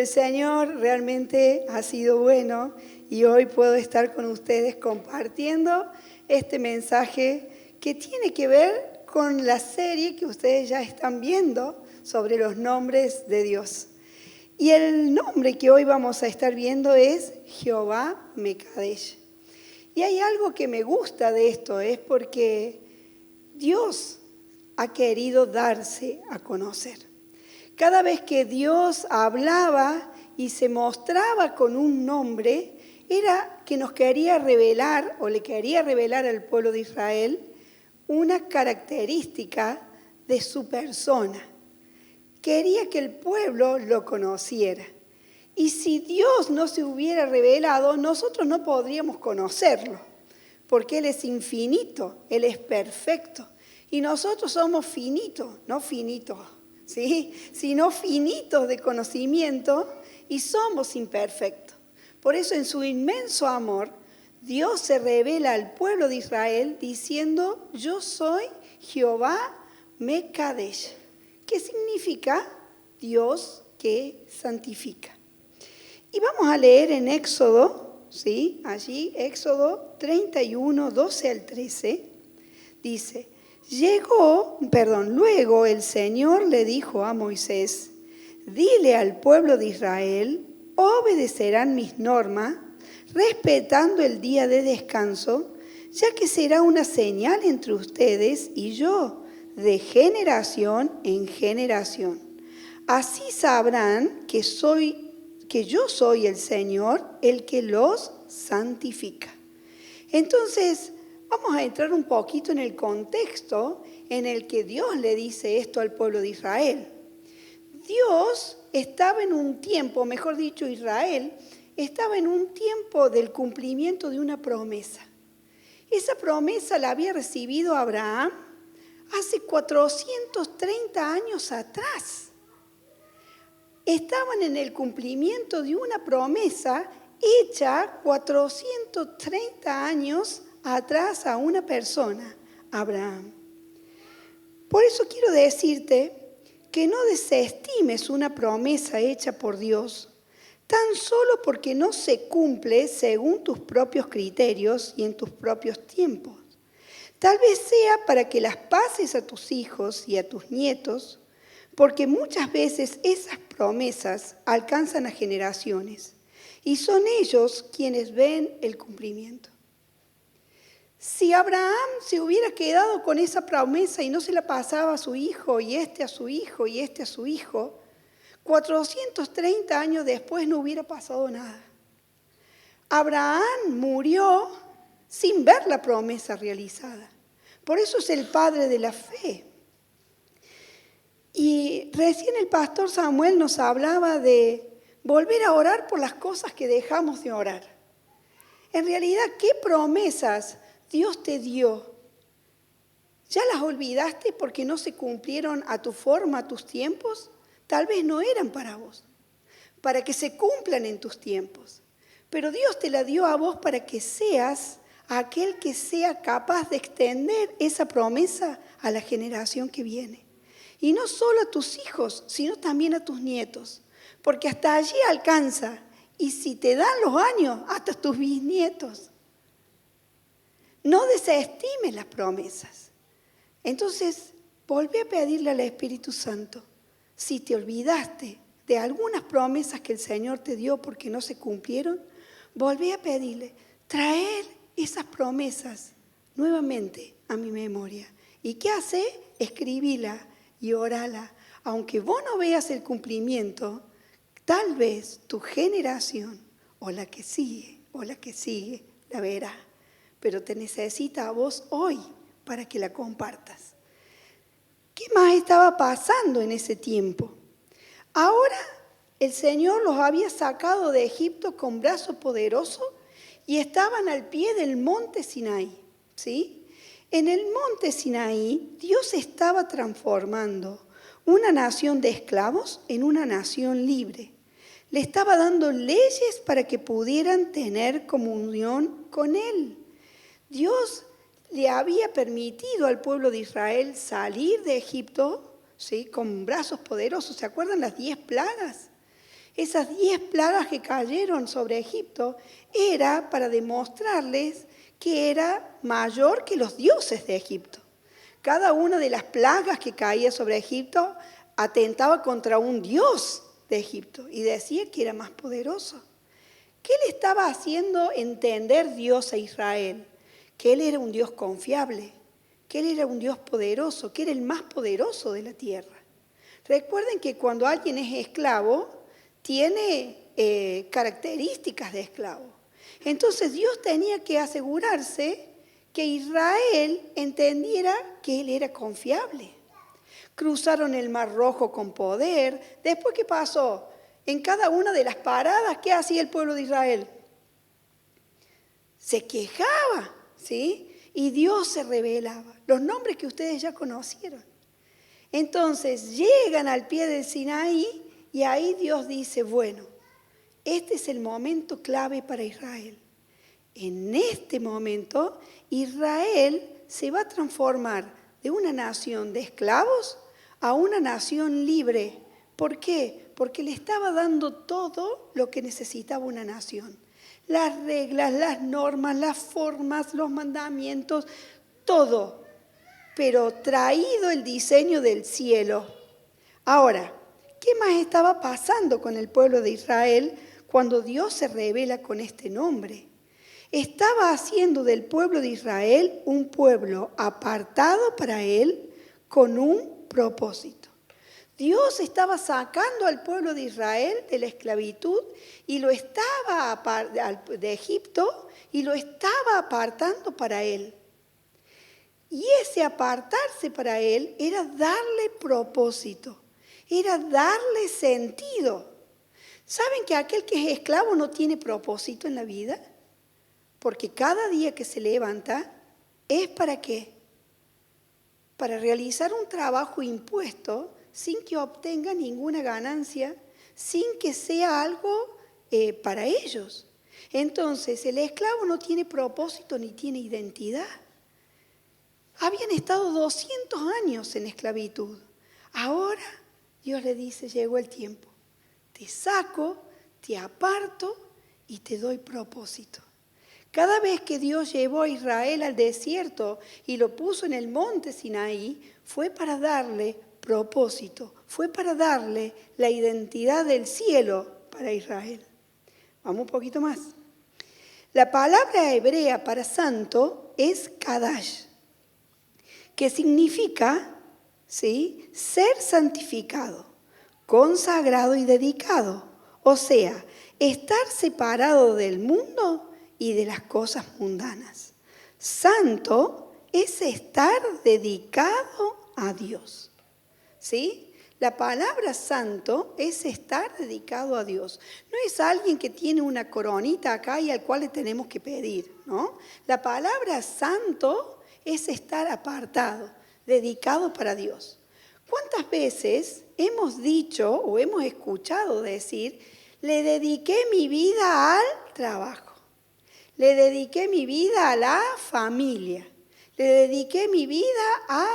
el Señor realmente ha sido bueno y hoy puedo estar con ustedes compartiendo este mensaje que tiene que ver con la serie que ustedes ya están viendo sobre los nombres de Dios. Y el nombre que hoy vamos a estar viendo es Jehová Mekadesh. Y hay algo que me gusta de esto, es porque Dios ha querido darse a conocer. Cada vez que Dios hablaba y se mostraba con un nombre, era que nos quería revelar o le quería revelar al pueblo de Israel una característica de su persona. Quería que el pueblo lo conociera. Y si Dios no se hubiera revelado, nosotros no podríamos conocerlo, porque Él es infinito, Él es perfecto. Y nosotros somos finitos, no finitos, ¿sí? Sino finitos de conocimiento y somos imperfectos. Por eso en su inmenso amor, Dios se revela al pueblo de Israel diciendo, yo soy Jehová Mekadesh. ¿Qué significa? Dios que santifica. Y vamos a leer en Éxodo, ¿sí? Allí, Éxodo 31, 12 al 13, dice, luego el Señor le dijo a Moisés, dile al pueblo de Israel, obedecerán mis normas, respetando el día de descanso, ya que será una señal entre ustedes y yo, de generación en generación. Así sabrán que yo soy el Señor, el que los santifica. Entonces, vamos a entrar un poquito en el contexto en el que Dios le dice esto al pueblo de Israel. Dios estaba en un tiempo, mejor dicho, Israel estaba en un tiempo del cumplimiento de una promesa. Esa promesa la había recibido Abraham hace 430 años atrás. Estaban en el cumplimiento de una promesa hecha 430 años atrás a una persona, Abraham. Por eso quiero decirte que no desestimes una promesa hecha por Dios, tan solo porque no se cumple según tus propios criterios y en tus propios tiempos. Tal vez sea para que las pases a tus hijos y a tus nietos, porque muchas veces esas promesas alcanzan a generaciones y son ellos quienes ven el cumplimiento. Si Abraham se hubiera quedado con esa promesa y no se la pasaba a su hijo y este a su hijo y este a su hijo, 430 años después no hubiera pasado nada. Abraham murió sin ver la promesa realizada. Por eso es el padre de la fe. Y recién el pastor Samuel nos hablaba de volver a orar por las cosas que dejamos de orar. En realidad, ¿qué promesas Dios te dio? ¿Ya las olvidaste porque no se cumplieron a tu forma, a tus tiempos? Tal vez no eran para vos, para que se cumplan en tus tiempos. Pero Dios te la dio a vos para que seas aquel que sea capaz de extender esa promesa a la generación que viene. Y no solo a tus hijos, sino también a tus nietos. Porque hasta allí alcanza. Y si te dan los años, hasta tus bisnietos. No desestimes las promesas. Entonces, volví a pedirle al Espíritu Santo. Si te olvidaste de algunas promesas que el Señor te dio porque no se cumplieron, volví a pedirle, traer esas promesas nuevamente a mi memoria. ¿Y qué hace? Escribíla y orala. Aunque vos no veas el cumplimiento, tal vez tu generación o la que sigue la verá. Pero te necesita a vos hoy para que la compartas. ¿Qué más estaba pasando en ese tiempo? Ahora el Señor los había sacado de Egipto con brazo poderoso y estaban al pie del monte Sinaí, ¿sí? En el monte Sinaí, Dios estaba transformando una nación de esclavos en una nación libre. Le estaba dando leyes para que pudieran tener comunión con Él. Dios le había permitido al pueblo de Israel salir de Egipto, ¿sí? Con brazos poderosos. ¿Se acuerdan las 10 plagas? Esas 10 plagas que cayeron sobre Egipto era para demostrarles que era mayor que los dioses de Egipto. Cada una de las plagas que caía sobre Egipto atentaba contra un dios de Egipto y decía que era más poderoso. ¿Qué le estaba haciendo entender Dios a Israel? Que Él era un Dios confiable, que Él era un Dios poderoso, que era el más poderoso de la tierra. Recuerden que cuando alguien es esclavo, tiene características de esclavo. Entonces Dios tenía que asegurarse que Israel entendiera que Él era confiable. Cruzaron el Mar Rojo con poder. Después, ¿qué pasó? En cada una de las paradas, ¿qué hacía el pueblo de Israel? Se quejaba, ¿sí? Y Dios se revelaba. Los nombres que ustedes ya conocieron. Entonces llegan al pie del Sinaí y ahí Dios dice, bueno, este es el momento clave para Israel. En este momento, Israel se va a transformar de una nación de esclavos a una nación libre. ¿Por qué? Porque le estaba dando todo lo que necesitaba una nación. Las reglas, las normas, las formas, los mandamientos, todo. Pero traído el diseño del cielo. Ahora, ¿qué más estaba pasando con el pueblo de Israel cuando Dios se revela con este nombre? Estaba haciendo del pueblo de Israel un pueblo apartado para Él con un propósito. Dios estaba sacando al pueblo de Israel de la esclavitud y lo estaba de Egipto y lo estaba apartando para Él. Y ese apartarse para Él era darle propósito, era darle sentido. ¿Saben que aquel que es esclavo no tiene propósito en la vida? Porque cada día que se levanta es ¿para qué? Para realizar un trabajo impuesto sin que obtenga ninguna ganancia, sin que sea algo para ellos. Entonces, el esclavo no tiene propósito ni tiene identidad. Habían estado 200 años en esclavitud. Ahora Dios le dice, llegó el tiempo. Te saco, te aparto y te doy propósito. Cada vez que Dios llevó a Israel al desierto y lo puso en el monte Sinaí, fue para darle propósito, fue para darle la identidad del cielo para Israel. Vamos un poquito más. La palabra hebrea para santo es Kadash, que significa, ¿sí?, ser santificado, consagrado y dedicado. O sea, estar separado del mundo y de las cosas mundanas. Santo es estar dedicado a Dios. ¿Sí? La palabra santo es estar dedicado a Dios. No es alguien que tiene una coronita acá y al cual le tenemos que pedir, ¿no? La palabra santo es estar apartado, dedicado para Dios. ¿Cuántas veces hemos dicho o hemos escuchado decir, le dediqué mi vida al trabajo, le dediqué mi vida a la familia, le dediqué mi vida a,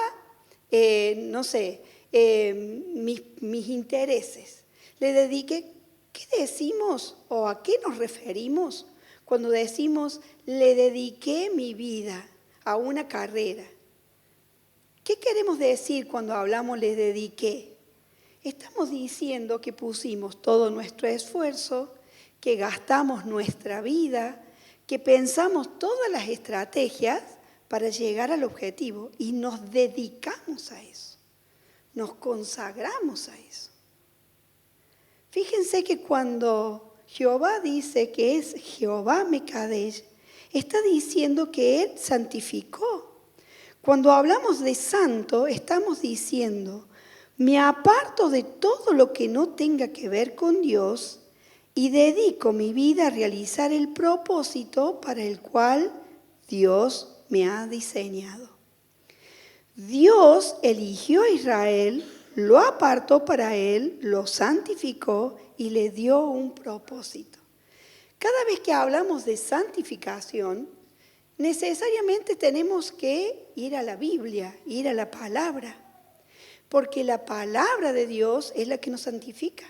mis intereses, le dediqué? ¿Qué decimos o a qué nos referimos cuando decimos, le dediqué mi vida a una carrera? ¿Qué queremos decir cuando hablamos le dediqué? Estamos diciendo que pusimos todo nuestro esfuerzo, que gastamos nuestra vida, que pensamos todas las estrategias para llegar al objetivo y nos dedicamos a eso, nos consagramos a eso. Fíjense que cuando Jehová dice que es Jehová Mekadesh, está diciendo que Él santificó. Cuando hablamos de santo, estamos diciendo, me aparto de todo lo que no tenga que ver con Dios y dedico mi vida a realizar el propósito para el cual Dios me ha diseñado. Dios eligió a Israel, lo apartó para Él, lo santificó y le dio un propósito. Cada vez que hablamos de santificación, necesariamente tenemos que ir a la Biblia, ir a la palabra, porque la palabra de Dios es la que nos santifica.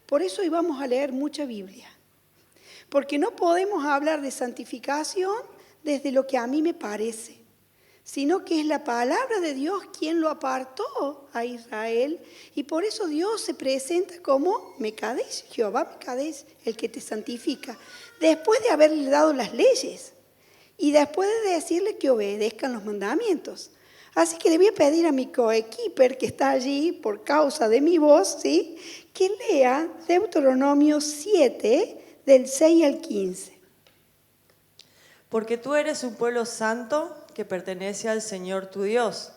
Por eso hoy vamos a leer mucha Biblia. Porque no podemos hablar de santificación desde lo que a mí me parece, sino que es la palabra de Dios quien lo apartó a Israel, y por eso Dios se presenta como Mekadesh, Jehová Mekadesh, el que te santifica, después de haberle dado las leyes y después de decirle que obedezcan los mandamientos. Así que le voy a pedir a mi coequiper que está allí por causa de mi voz, ¿sí?, que lea Deuteronomio 7, del 6 al 15. Porque tú eres un pueblo santo que pertenece al Señor tu Dios.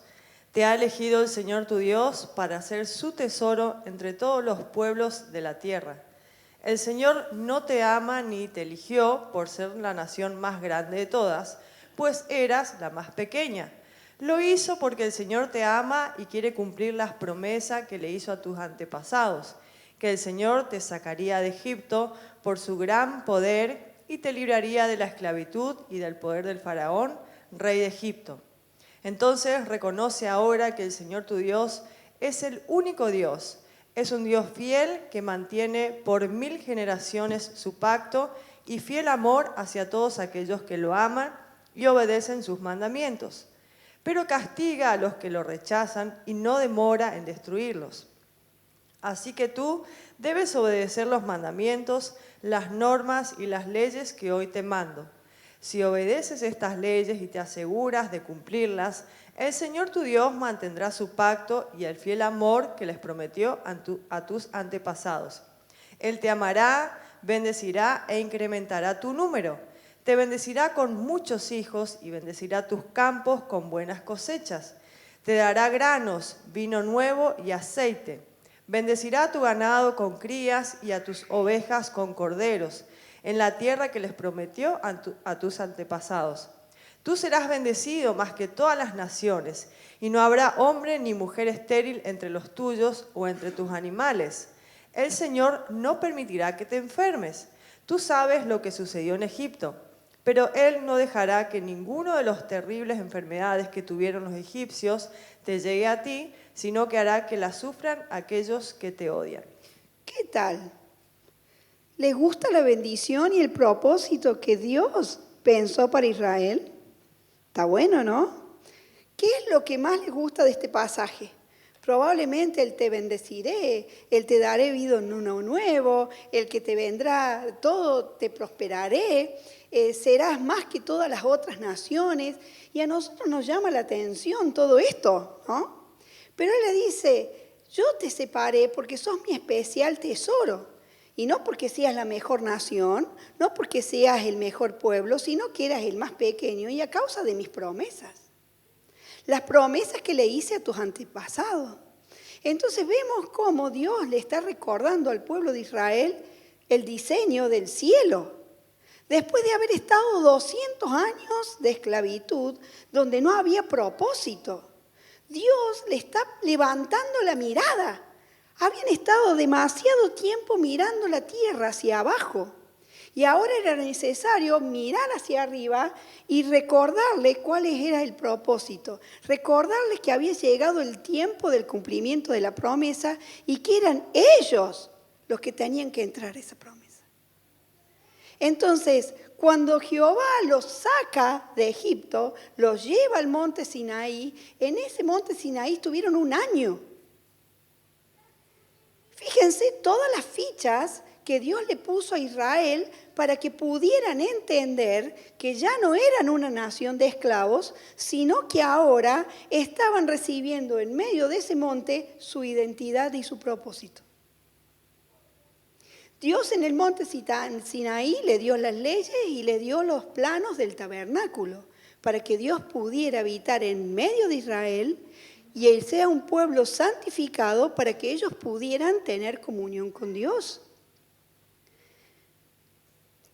Te ha elegido el Señor tu Dios para ser su tesoro entre todos los pueblos de la tierra. El Señor no te ama ni te eligió por ser la nación más grande de todas, pues eras la más pequeña. Lo hizo porque el Señor te ama y quiere cumplir las promesas que le hizo a tus antepasados, que el Señor te sacaría de Egipto por su gran poder y te libraría de la esclavitud y del poder del faraón, rey de Egipto. Entonces reconoce ahora que el Señor tu Dios es el único Dios. Es un Dios fiel que mantiene por 1000 generaciones su pacto y fiel amor hacia todos aquellos que lo aman y obedecen sus mandamientos. Pero castiga a los que lo rechazan y no demora en destruirlos. Así que tú debes obedecer los mandamientos, las normas y las leyes que hoy te mando. Si obedeces estas leyes y te aseguras de cumplirlas, el Señor tu Dios mantendrá su pacto y el fiel amor que les prometió a tus antepasados. Él te amará, bendecirá e incrementará tu número. Te bendecirá con muchos hijos y bendecirá tus campos con buenas cosechas. Te dará granos, vino nuevo y aceite. Bendecirá a tu ganado con crías y a tus ovejas con corderos, en la tierra que les prometió a tus antepasados. Tú serás bendecido más que todas las naciones, y no habrá hombre ni mujer estéril entre los tuyos o entre tus animales. El Señor no permitirá que te enfermes. Tú sabes lo que sucedió en Egipto, pero Él no dejará que ninguno de las terribles enfermedades que tuvieron los egipcios te llegue a ti, sino que hará que las sufran aquellos que te odian. ¿Qué tal? ¿Les gusta la bendición y el propósito que Dios pensó para Israel? Está bueno, ¿no? ¿Qué es lo que más les gusta de este pasaje? Probablemente el te bendeciré, el te daré vida en uno nuevo, el que te vendrá, todo te prosperaré, serás más que todas las otras naciones. Y a nosotros nos llama la atención todo esto, ¿no? Pero Él le dice, yo te separé porque sos mi especial tesoro. Y no porque seas la mejor nación, no porque seas el mejor pueblo, sino que eras el más pequeño y a causa de mis promesas. Las promesas que le hice a tus antepasados. Entonces vemos cómo Dios le está recordando al pueblo de Israel el diseño del cielo. Después de haber estado 200 años de esclavitud, donde no había propósito, Dios le está levantando la mirada. Habían estado demasiado tiempo mirando la tierra hacia abajo y ahora era necesario mirar hacia arriba y recordarle cuál era el propósito, recordarles que había llegado el tiempo del cumplimiento de la promesa y que eran ellos los que tenían que entrar a esa promesa. Entonces, cuando Jehová los saca de Egipto, los lleva al monte Sinaí, en ese monte Sinaí estuvieron 1 año. Fíjense todas las fichas que Dios le puso a Israel para que pudieran entender que ya no eran una nación de esclavos, sino que ahora estaban recibiendo en medio de ese monte su identidad y su propósito. Dios en el monte Sinaí le dio las leyes y le dio los planos del tabernáculo para que Dios pudiera habitar en medio de Israel y Él sea un pueblo santificado para que ellos pudieran tener comunión con Dios.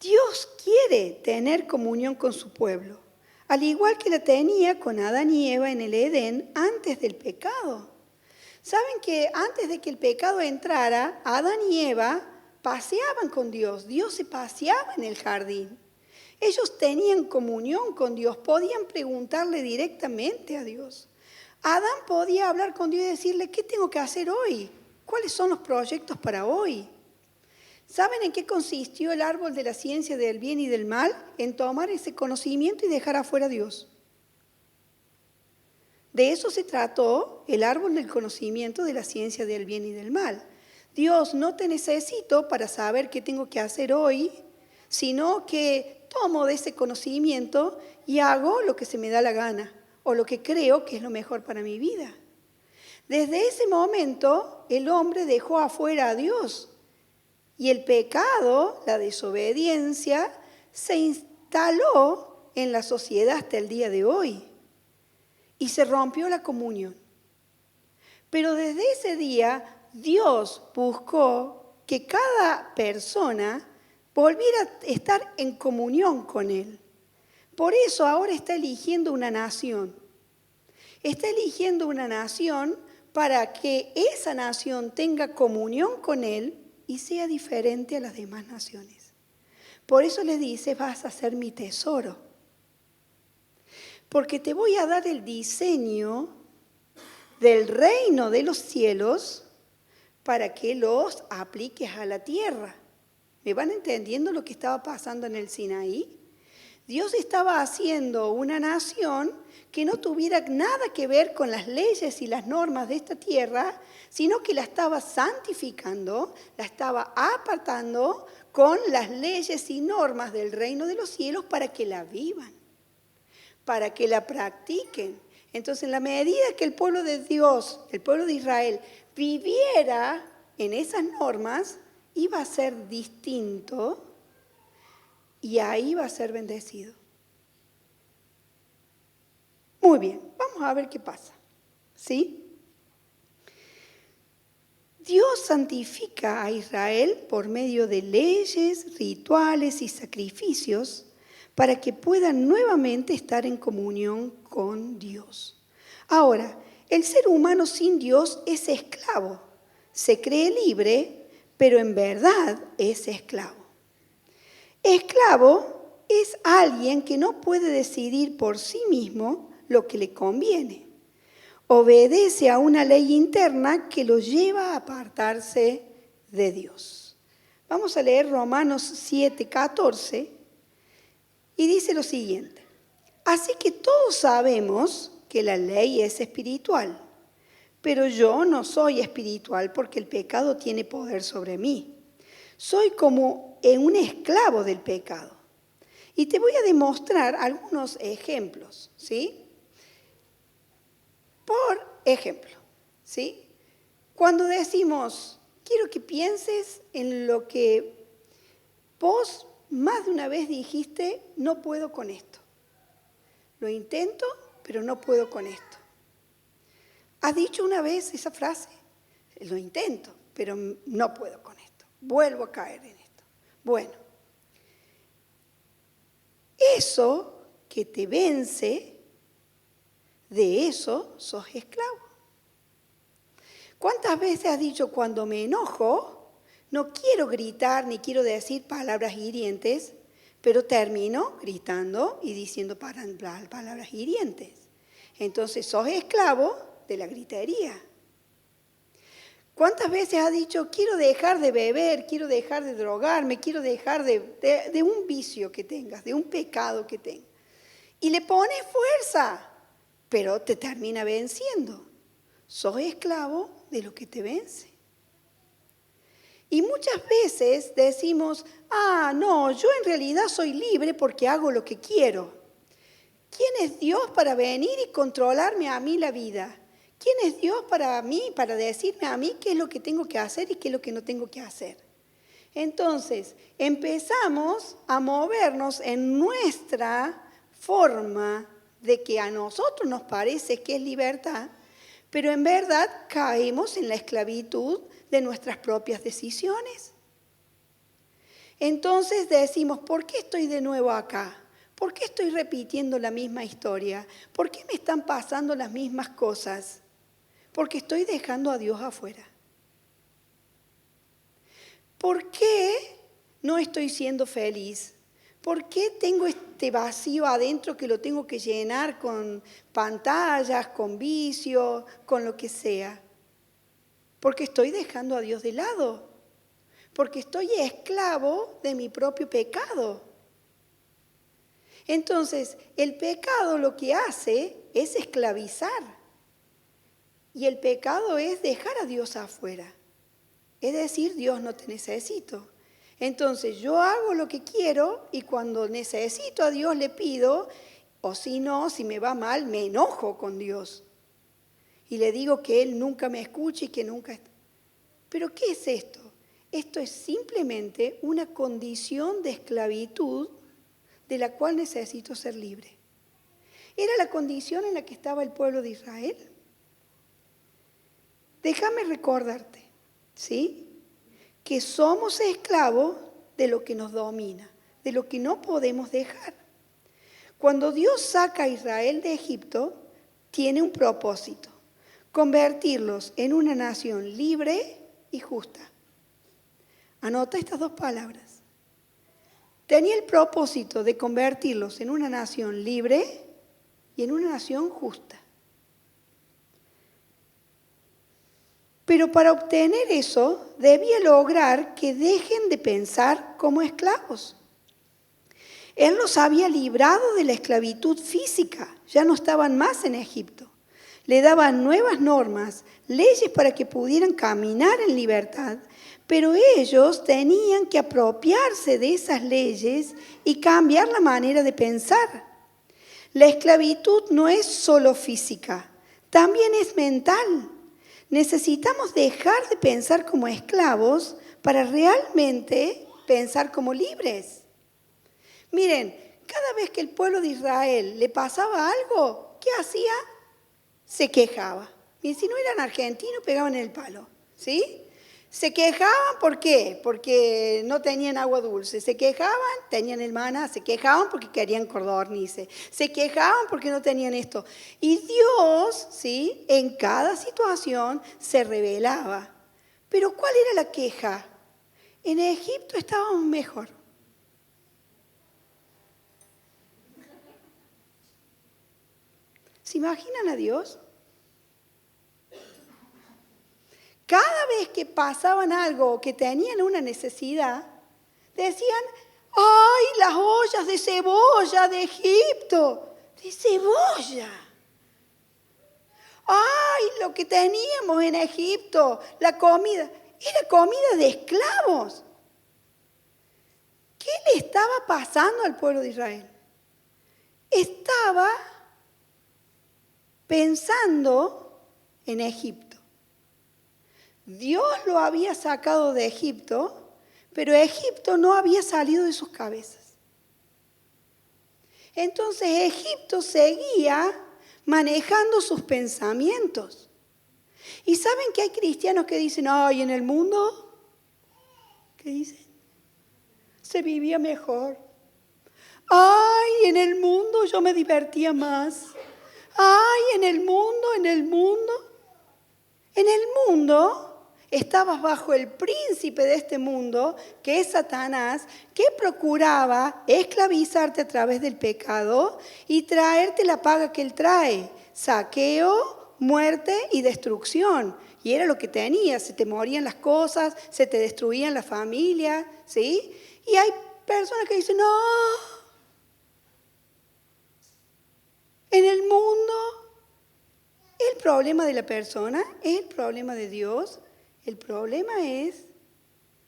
Dios quiere tener comunión con su pueblo, al igual que la tenía con Adán y Eva en el Edén antes del pecado. ¿Saben que antes de que el pecado entrara, Adán y Eva paseaban con Dios? Dios se paseaba en el jardín. Ellos tenían comunión con Dios, podían preguntarle directamente a Dios. Adán podía hablar con Dios y decirle, ¿qué tengo que hacer hoy? ¿Cuáles son los proyectos para hoy? ¿Saben en qué consistió el árbol de la ciencia del bien y del mal? En tomar ese conocimiento y dejar afuera a Dios. De eso se trató el árbol del conocimiento de la ciencia del bien y del mal. Dios, no te necesito para saber qué tengo que hacer hoy, sino que tomo de ese conocimiento y hago lo que se me da la gana o lo que creo que es lo mejor para mi vida. Desde ese momento el hombre dejó afuera a Dios y el pecado, la desobediencia, se instaló en la sociedad hasta el día de hoy y se rompió la comunión. Pero desde ese día Dios buscó que cada persona volviera a estar en comunión con Él. Por eso ahora está eligiendo una nación. Está eligiendo una nación para que esa nación tenga comunión con Él y sea diferente a las demás naciones. Por eso le dice, vas a ser mi tesoro. Porque te voy a dar el diseño del reino de los cielos para que los apliques a la tierra. ¿Me van entendiendo lo que estaba pasando en el Sinaí? Dios estaba haciendo una nación que no tuviera nada que ver con las leyes y las normas de esta tierra, sino que la estaba santificando, la estaba apartando con las leyes y normas del reino de los cielos para que la vivan, para que la practiquen. Entonces, en la medida que el pueblo de Dios, el pueblo de Israel, viviera en esas normas, iba a ser distinto y ahí va a ser bendecido. Muy bien, vamos a ver qué pasa. ¿Sí? Dios santifica a Israel por medio de leyes, rituales y sacrificios para que puedan nuevamente estar en comunión con Dios. Ahora, el ser humano sin Dios es esclavo. Se cree libre, pero en verdad es esclavo. Esclavo es alguien que no puede decidir por sí mismo lo que le conviene. Obedece a una ley interna que lo lleva a apartarse de Dios. Vamos a leer Romanos 7:14 y dice lo siguiente. Así que todos sabemos que la ley es espiritual, pero yo no soy espiritual porque el pecado tiene poder sobre mí. Soy como un esclavo del pecado. Y te voy a demostrar algunos ejemplos, ¿sí? Por ejemplo, ¿sí? Cuando decimos, quiero que pienses en lo que vos más de una vez dijiste, no puedo con esto. Lo intento, pero no puedo con esto. ¿Has dicho una vez esa frase? Lo intento, pero no puedo con esto. Vuelvo a caer en esto. Bueno, eso que te vence, de eso sos esclavo. ¿Cuántas veces has dicho cuando me enojo, no quiero gritar ni quiero decir palabras hirientes, pero termino gritando y diciendo palabras hirientes? Entonces sos esclavo de la gritería. ¿Cuántas veces has dicho, quiero dejar de beber, quiero dejar de drogarme, quiero dejar de un vicio que tengas, de un pecado que tengas? Y le pones fuerza, pero te termina venciendo. Sos esclavo de lo que te vence. Y muchas veces decimos, no, yo en realidad soy libre porque hago lo que quiero. ¿Quién es Dios para venir y controlarme a mí la vida? ¿Quién es Dios para mí, para decirme a mí qué es lo que tengo que hacer y qué es lo que no tengo que hacer? Entonces, empezamos a movernos en nuestra forma de que a nosotros nos parece que es libertad, pero en verdad caemos en la esclavitud de nuestras propias decisiones. Entonces decimos, ¿por qué estoy de nuevo acá? ¿Por qué estoy repitiendo la misma historia? ¿Por qué me están pasando las mismas cosas? Porque estoy dejando a Dios afuera. ¿Por qué no estoy siendo feliz? ¿Por qué tengo este vacío adentro que lo tengo que llenar con pantallas, con vicios, con lo que sea? Porque estoy dejando a Dios de lado. porque estoy esclavo de mi propio pecado. Entonces, el pecado lo que hace es esclavizar. Y el pecado es dejar a Dios afuera. Es decir, Dios, no te necesito. Entonces yo hago lo que quiero y cuando necesito a Dios le pido, o si no, si me va mal, me enojo con Dios. Y le digo que Él nunca me escucha y que nunca... ¿Pero qué es esto? Esto es simplemente una condición de esclavitud de la cual necesito ser libre. Era la condición en la que estaba el pueblo de Israel. Déjame recordarte, ¿sí?, que somos esclavos de lo que nos domina, de lo que no podemos dejar. Cuando Dios saca a Israel de Egipto, tiene un propósito: convertirlos en una nación libre y justa. Anota estas dos palabras. Tenía el propósito de convertirlos en una nación libre y en una nación justa. Pero para obtener eso, debía lograr que dejen de pensar como esclavos. Él los había librado de la esclavitud física, ya no estaban más en Egipto. Le daban nuevas normas, leyes para que pudieran caminar en libertad, pero ellos tenían que apropiarse de esas leyes y cambiar la manera de pensar. La esclavitud no es solo física, también es mental. Necesitamos dejar de pensar como esclavos para realmente pensar como libres. Miren, cada vez que el pueblo de Israel le pasaba algo, ¿qué hacía? Se quejaba. Y si no eran argentinos, pegaban en el palo, ¿sí? Se quejaban, ¿por qué? Porque no tenían agua dulce. Se quejaban, tenían el maná. Se quejaban porque querían codornices. Se quejaban porque no tenían esto. Y Dios, ¿sí?, en cada situación se revelaba. Pero ¿cuál era la queja? En Egipto estábamos mejor. ¿Se imaginan a Dios? Cada vez que pasaban algo o que tenían una necesidad, decían: ¡ay, las ollas de cebolla de Egipto! ¡De cebolla! ¡Ay, lo que teníamos en Egipto! La comida. Era comida de esclavos. ¿Qué le estaba pasando al pueblo de Israel? Estaba pensando en Egipto. Dios lo había sacado de Egipto, pero Egipto no había salido de sus cabezas. Entonces Egipto seguía manejando sus pensamientos. ¿Y saben que hay cristianos que dicen: ay, en el mundo, ¿qué dicen? Se vivía mejor. Ay, en el mundo yo me divertía más. Ay, en el mundo. En el mundo estabas bajo el príncipe de este mundo, que es Satanás, que procuraba esclavizarte a través del pecado y traerte la paga que él trae: saqueo, muerte y destrucción. Y era lo que tenías: se te morían las cosas, se te destruían la familia, ¿sí? Y hay personas que dicen: no, en el mundo. El problema de la persona es el problema de Dios. El problema es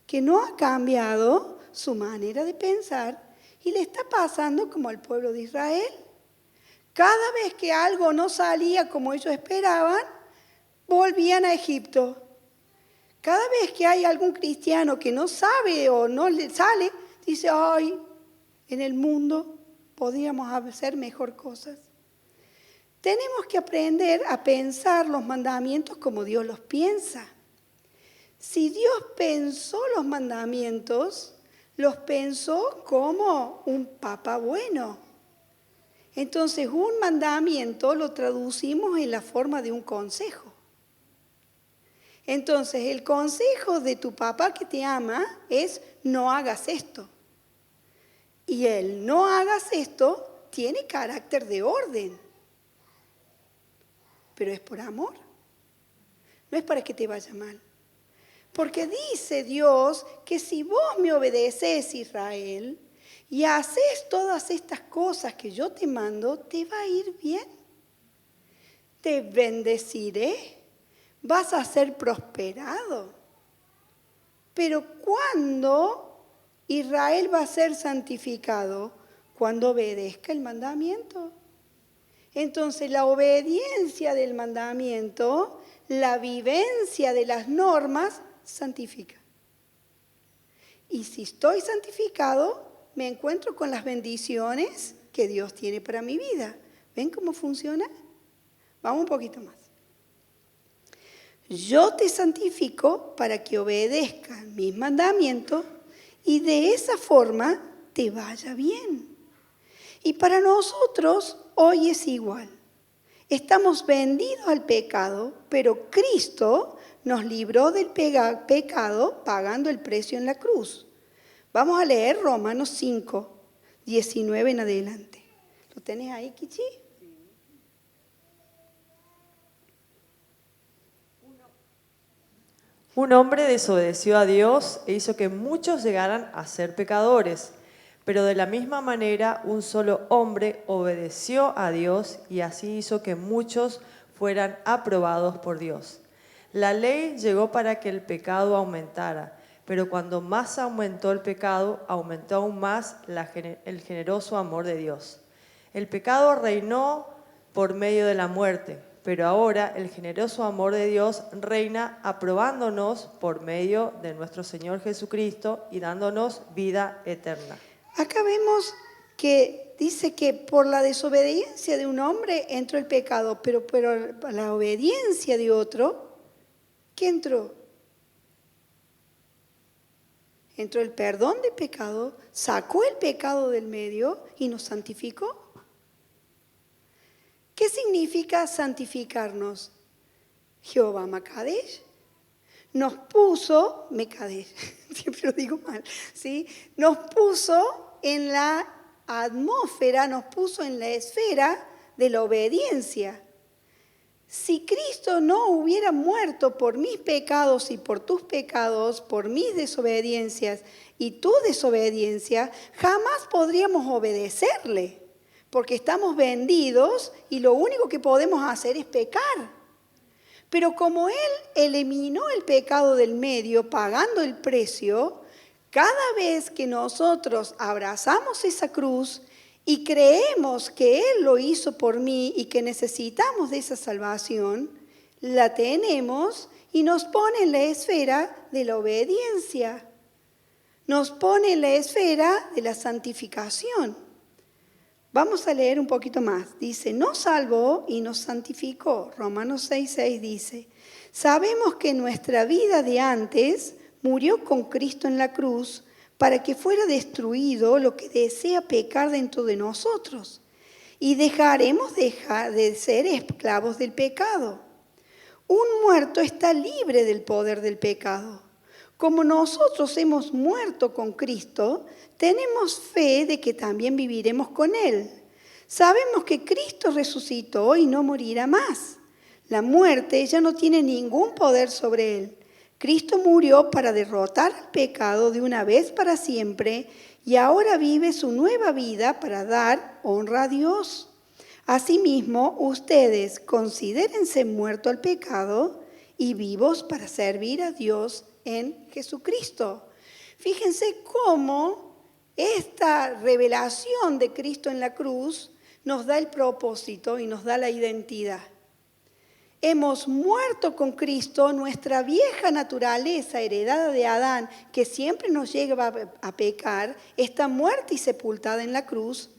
que no ha cambiado su manera de pensar y le está pasando como al pueblo de Israel. Cada vez que algo no salía como ellos esperaban, volvían a Egipto. Cada vez que hay algún cristiano que no sabe o no le sale, dice: ay, en el mundo podríamos hacer mejor cosas. Tenemos que aprender a pensar los mandamientos como Dios los piensa. Si Dios pensó los mandamientos, los pensó como un papá bueno. Entonces, un mandamiento lo traducimos en la forma de un consejo. Entonces, el consejo de tu papá que te ama es: no hagas esto. Y el no hagas esto tiene carácter de orden. Pero es por amor. No es para que te vaya mal. Porque dice Dios que si vos me obedeces, Israel, y haces todas estas cosas que yo te mando, te va a ir bien. Te bendeciré, vas a ser prosperado. Pero ¿cuándo Israel va a ser santificado? Cuando obedezca el mandamiento. Entonces la obediencia del mandamiento, la vivencia de las normas, santifica. Y si estoy santificado, me encuentro con las bendiciones que Dios tiene para mi vida. ¿Ven cómo funciona? Vamos un poquito más. Yo te santifico para que obedezcan mis mandamientos y de esa forma te vaya bien. Y para nosotros hoy es igual. Estamos vendidos al pecado, pero Cristo nos libró del pecado pagando el precio en la cruz. Vamos a leer Romanos 5, 19 en adelante. ¿Lo tenés ahí, Kichi? Un hombre desobedeció a Dios e hizo que muchos llegaran a ser pecadores. Pero de la misma manera, un solo hombre obedeció a Dios y así hizo que muchos fueran aprobados por Dios. La ley llegó para que el pecado aumentara, pero cuando más aumentó el pecado, aumentó aún más el generoso amor de Dios. El pecado reinó por medio de la muerte, pero ahora el generoso amor de Dios reina aprobándonos por medio de nuestro Señor Jesucristo y dándonos vida eterna. Acá vemos que dice que por la desobediencia de un hombre entró el pecado, pero por la obediencia de otro, ¿qué entró? Entró el perdón de pecado, sacó el pecado del medio y nos santificó. ¿Qué significa santificarnos? Jehová Makadesh nos puso, Mekadesh, siempre lo digo mal, ¿sí? Nos puso en la atmósfera, nos puso en la esfera de la obediencia. Si Cristo no hubiera muerto por mis pecados y por tus pecados, por mis desobediencias y tu desobediencia, jamás podríamos obedecerle, porque estamos vendidos y lo único que podemos hacer es pecar. Pero como Él eliminó el pecado del medio pagando el precio, cada vez que nosotros abrazamos esa cruz y creemos que Él lo hizo por mí y que necesitamos de esa salvación, la tenemos y nos pone en la esfera de la obediencia. Nos pone en la esfera de la santificación. Vamos a leer un poquito más. Dice, nos salvó y nos santificó. Romanos 6:6 dice, sabemos que nuestra vida de antes murió con Cristo en la cruz para que fuera destruido lo que desea pecar dentro de nosotros y dejaremos de ser esclavos del pecado. Un muerto está libre del poder del pecado. Como nosotros hemos muerto con Cristo, tenemos fe de que también viviremos con Él. Sabemos que Cristo resucitó y no morirá más. La muerte ya no tiene ningún poder sobre Él. Cristo murió para derrotar al pecado de una vez para siempre y ahora vive su nueva vida para dar honra a Dios. Asimismo, ustedes considérense muertos al pecado y vivos para servir a Dios en Jesucristo. Fíjense cómo esta revelación de Cristo en la cruz nos da el propósito y nos da la identidad. Hemos muerto con Cristo, nuestra vieja naturaleza heredada de Adán, que siempre nos lleva a pecar, está muerta y sepultada en la cruz.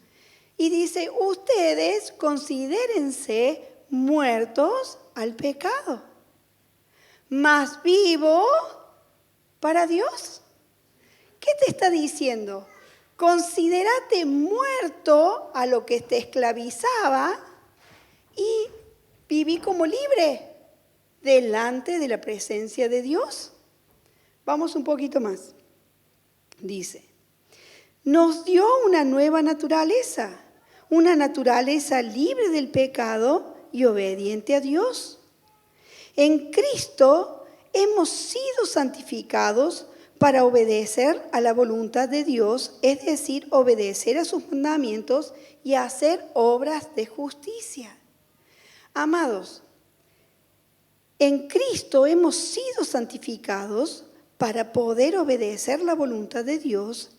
Y dice, ustedes considérense muertos al pecado, mas vivos para Dios. ¿Qué te está diciendo? Considérate muerto a lo que te esclavizaba y viví como libre delante de la presencia de Dios. Vamos un poquito más. Dice, nos dio una nueva naturaleza, una naturaleza libre del pecado y obediente a Dios. En Cristo hemos sido santificados para obedecer a la voluntad de Dios, es decir, obedecer a sus mandamientos y hacer obras de justicia. Amados, en Cristo hemos sido santificados para poder obedecer la voluntad de Dios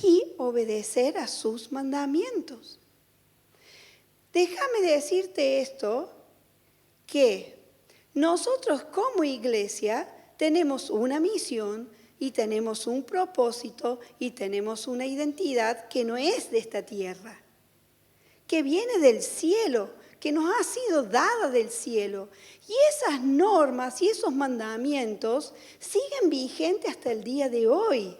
y obedecer a sus mandamientos. Déjame decirte esto, que nosotros como iglesia tenemos una misión y tenemos un propósito y tenemos una identidad que no es de esta tierra, que viene del cielo, que nos ha sido dada del cielo. Y esas normas y esos mandamientos siguen vigentes hasta el día de hoy.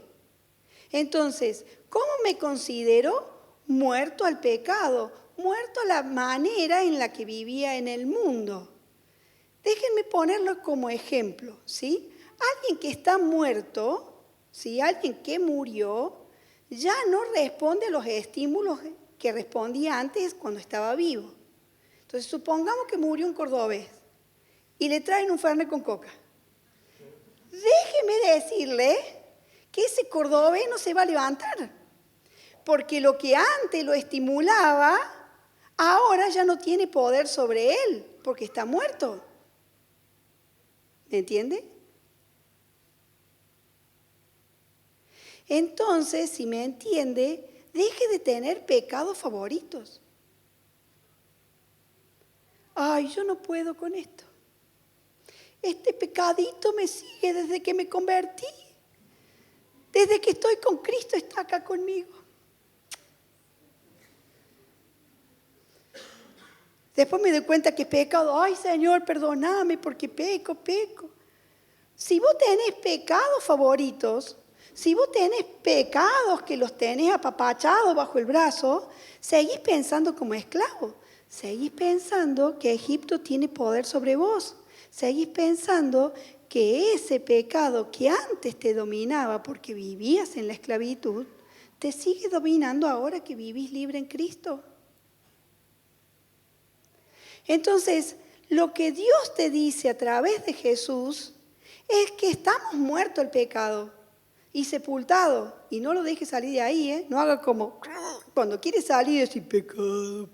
Entonces, ¿cómo me considero? Muerto al pecado, muerto a la manera en la que vivía en el mundo. Déjenme ponerlo como ejemplo, ¿sí? Alguien que está muerto, ¿sí? Alguien que murió, ya no responde a los estímulos que respondía antes cuando estaba vivo. Entonces, supongamos que murió un cordobés y le traen un fernet con coca. Déjeme decirle que ese cordobés no se va a levantar, porque lo que antes lo estimulaba, ahora ya no tiene poder sobre él, porque está muerto. ¿Me entiende? Entonces, si me entiende, deje de tener pecados favoritos. Ay, yo no puedo con esto. Este pecadito me sigue desde que me convertí. Desde que estoy con Cristo está acá conmigo. Después me doy cuenta que he pecado. Ay, Señor, perdóname porque peco. Si vos tenés pecados favoritos, si vos tenés pecados que los tenés apapachados bajo el brazo, seguís pensando como esclavo. Seguís pensando que Egipto tiene poder sobre vos. Seguís pensando que ese pecado que antes te dominaba porque vivías en la esclavitud, te sigue dominando ahora que vivís libre en Cristo. Entonces, lo que Dios te dice a través de Jesús es que estamos muertos al pecado y sepultados. Y no lo dejes salir de ahí, ¿eh? No haga como cuando quieres salir decir pecado.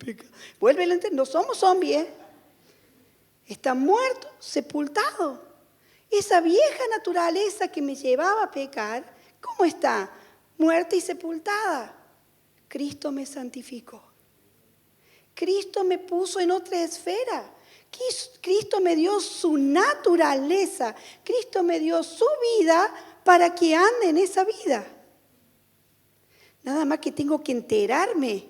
Vuélvelo a entender, no somos zombies, ¿eh? Está muerto, sepultado. Esa vieja naturaleza que me llevaba a pecar, ¿cómo está? Muerta y sepultada. Cristo me santificó. Cristo me puso en otra esfera. Cristo me dio su naturaleza. Cristo me dio su vida para que ande en esa vida. Nada más que tengo que enterarme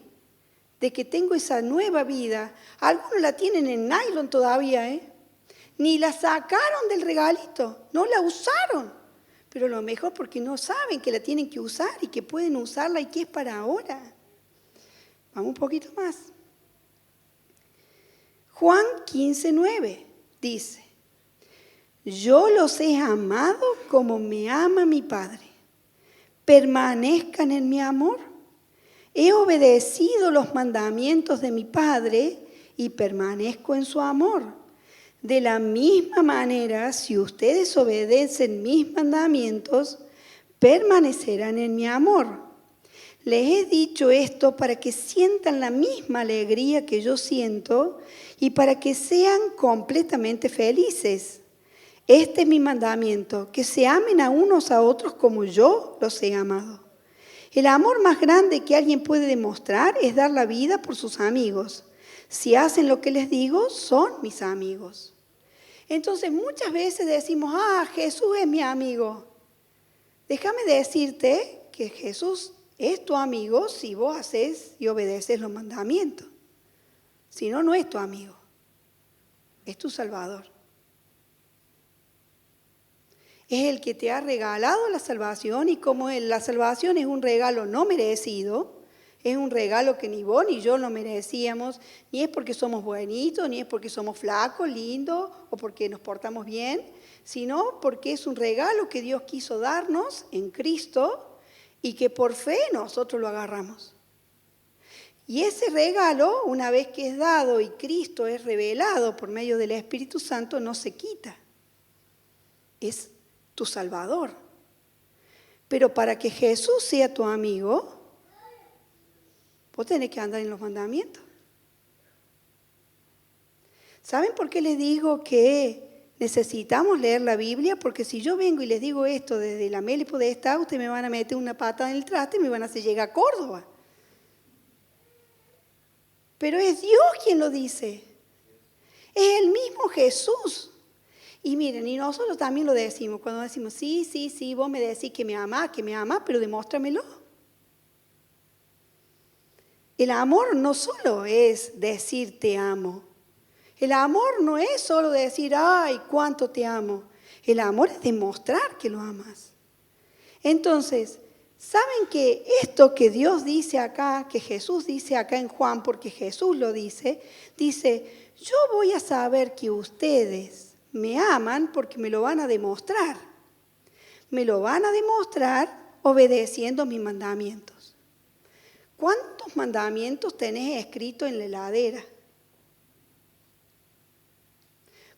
de que tengo esa nueva vida. Algunos la tienen en nylon todavía, ¿eh? Ni la sacaron del regalito, no la usaron. Pero lo mejor porque no saben que la tienen que usar y que pueden usarla y que es para ahora. Vamos un poquito más. Juan 15:9 dice: yo los he amado como me ama mi Padre. Permanezcan en mi amor. He obedecido los mandamientos de mi Padre y permanezco en su amor. De la misma manera, si ustedes obedecen mis mandamientos, permanecerán en mi amor. Les he dicho esto para que sientan la misma alegría que yo siento y para que sean completamente felices. Este es mi mandamiento, que se amen a unos a otros como yo los he amado. El amor más grande que alguien puede demostrar es dar la vida por sus amigos. Si hacen lo que les digo, son mis amigos. Entonces muchas veces decimos, Jesús es mi amigo. Déjame decirte que Jesús es tu amigo si vos haces y obedeces los mandamientos. Si no, no es tu amigo. Es tu Salvador. Es el que te ha regalado la salvación y como la salvación es un regalo no merecido, es un regalo que ni vos ni yo lo merecíamos, ni es porque somos buenitos, ni es porque somos flacos, lindos o porque nos portamos bien, sino porque es un regalo que Dios quiso darnos en Cristo y que por fe nosotros lo agarramos. Y ese regalo, una vez que es dado y Cristo es revelado por medio del Espíritu Santo, no se quita. es tu Salvador. Pero para que Jesús sea tu amigo, vos tenés que andar en los mandamientos. ¿Saben por qué les digo que necesitamos leer la Biblia? Porque si yo vengo y les digo esto desde la Meli Podestá, ustedes me van a meter una patada en el traste y me van a hacer llegar a Córdoba. Pero es Dios quien lo dice. Es el mismo Jesús. Y miren, y nosotros también lo decimos. Cuando decimos, sí, vos me decís que me amás, pero demóstramelo. El amor no solo es decir te amo. El amor no es solo decir, ay, cuánto te amo. El amor es demostrar que lo amas. Entonces, ¿saben que esto que Dios dice acá, que Jesús dice acá en Juan, porque Jesús lo dice, yo voy a saber que ustedes me aman porque me lo van a demostrar. Me lo van a demostrar obedeciendo mis mandamientos. ¿Cuántos mandamientos tenés escritos en la heladera?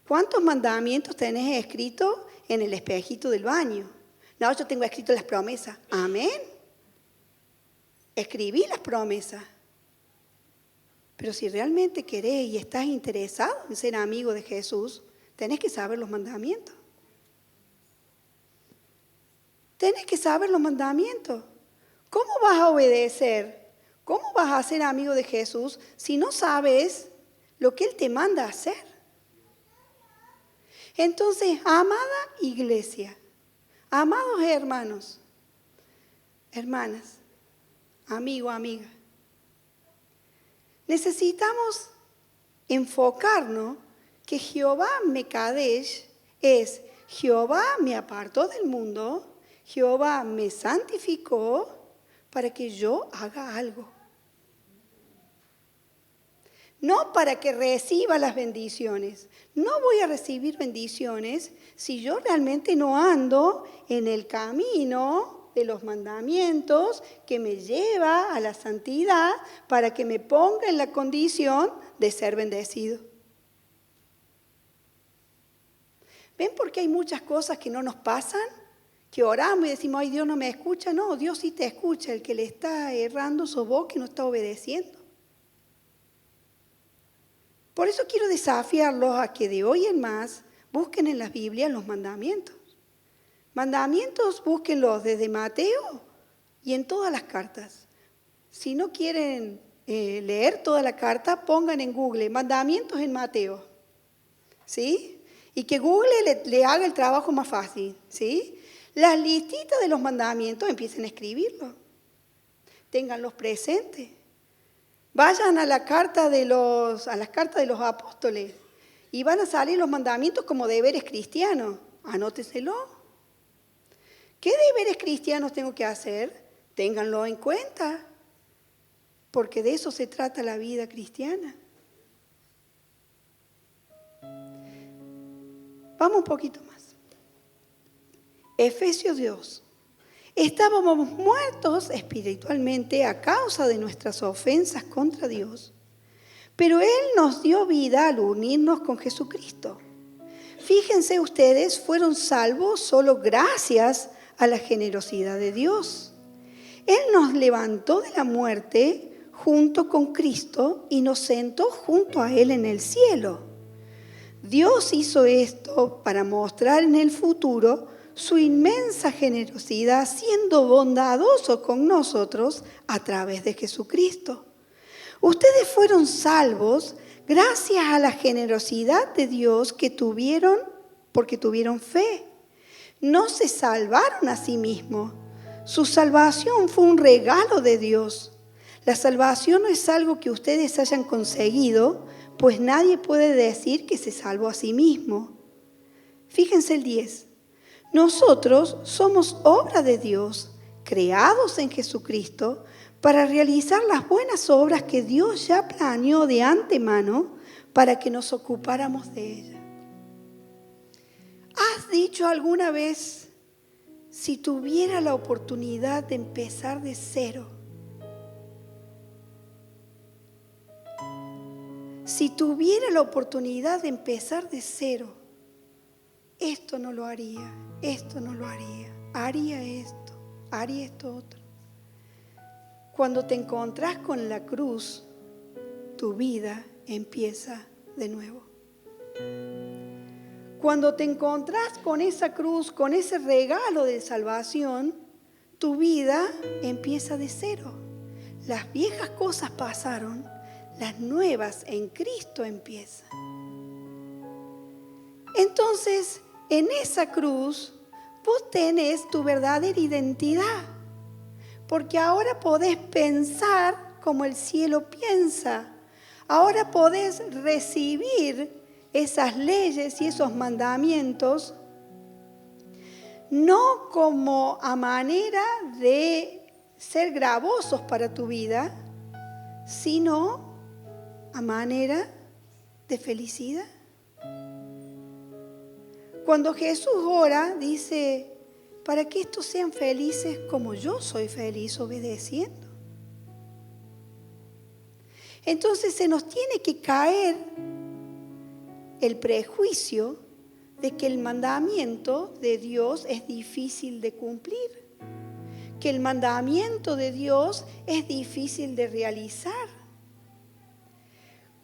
¿Cuántos mandamientos tenés escritos en el espejito del baño? No, yo tengo escrito las promesas. Amén. Escribí las promesas. Pero si realmente querés y estás interesado en ser amigo de Jesús, tenés que saber los mandamientos. Tenés que saber los mandamientos. ¿Cómo vas a obedecer? ¿Cómo vas a ser amigo de Jesús si no sabes lo que Él te manda a hacer? Entonces, amada iglesia, amados hermanos, hermanas, amigo, amiga, necesitamos enfocarnos que Jehová Mekadesh es Jehová me apartó del mundo, Jehová me santificó para que yo haga algo. No para que reciba las bendiciones. No voy a recibir bendiciones si yo realmente no ando en el camino de los mandamientos que me lleva a la santidad para que me ponga en la condición de ser bendecido. ¿Ven por qué hay muchas cosas que no nos pasan? Que oramos y decimos, ay, Dios no me escucha. No, Dios sí te escucha. El que le está errando sos vos que no está obedeciendo. Por eso quiero desafiarlos a que de hoy en más busquen en las Biblias los mandamientos. Mandamientos búsquenlos desde Mateo y en todas las cartas. Si no quieren leer toda la carta, pongan en Google mandamientos en Mateo. ¿Sí? Y que Google le haga el trabajo más fácil. ¿Sí? Las listitas de los mandamientos empiecen a escribirlos. Ténganlos presentes. Vayan a las cartas de los apóstoles y van a salir los mandamientos como deberes cristianos. Anóteselo. ¿Qué deberes cristianos tengo que hacer? Ténganlo en cuenta, porque de eso se trata la vida cristiana. Vamos un poquito más. Efesios 2. Estábamos muertos espiritualmente a causa de nuestras ofensas contra Dios, pero Él nos dio vida al unirnos con Jesucristo. Fíjense ustedes, fueron salvos solo gracias a la generosidad de Dios. Él nos levantó de la muerte junto con Cristo y nos sentó junto a Él en el cielo. Dios hizo esto para mostrar en el futuro su inmensa generosidad, siendo bondadoso con nosotros a través de Jesucristo. Ustedes fueron salvos gracias a la generosidad de Dios que tuvieron porque tuvieron fe. No se salvaron a sí mismos. Su salvación fue un regalo de Dios. La salvación no es algo que ustedes hayan conseguido, pues nadie puede decir que se salvó a sí mismo. Fíjense el 10. Nosotros somos obra de Dios, creados en Jesucristo, para realizar las buenas obras que Dios ya planeó de antemano para que nos ocupáramos de ellas. ¿Has dicho alguna vez, si tuviera la oportunidad de empezar de cero? Si tuviera la oportunidad de empezar de cero, esto no lo haría, esto no lo haría, haría esto otro. Cuando te encontrás con la cruz, tu vida empieza de nuevo. Cuando te encontrás con esa cruz, con ese regalo de salvación, tu vida empieza de cero. Las viejas cosas pasaron, las nuevas en Cristo empiezan. Entonces, en esa cruz, vos tenés tu verdadera identidad. Porque ahora podés pensar como el cielo piensa. Ahora podés recibir esas leyes y esos mandamientos no como a manera de ser gravosos para tu vida, sino a manera de felicidad. Cuando Jesús ora, dice, para que estos sean felices como yo soy feliz obedeciendo. Entonces se nos tiene que caer el prejuicio de que el mandamiento de Dios es difícil de cumplir, que el mandamiento de Dios es difícil de realizar.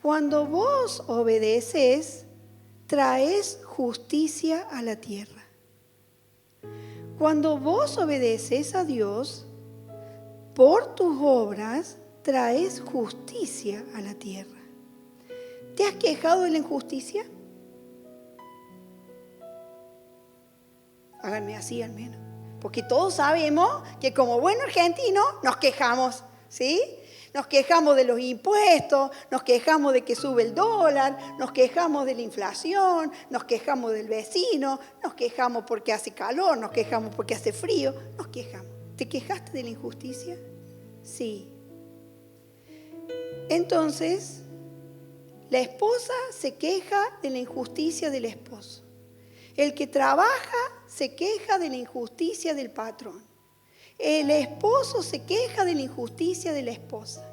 Cuando vos obedeces, traes justicia a la tierra. Cuando vos obedeces a Dios, por tus obras traes justicia a la tierra. ¿Te has quejado de la injusticia? Háganme así al menos. Porque todos sabemos que como buen argentino nos quejamos, ¿sí? Nos quejamos de los impuestos, nos quejamos de que sube el dólar, nos quejamos de la inflación, nos quejamos del vecino, nos quejamos porque hace calor, nos quejamos porque hace frío, nos quejamos. ¿Te quejaste de la injusticia? Sí. Entonces, la esposa se queja de la injusticia del esposo. El que trabaja se queja de la injusticia del patrón. El esposo se queja de la injusticia de la esposa.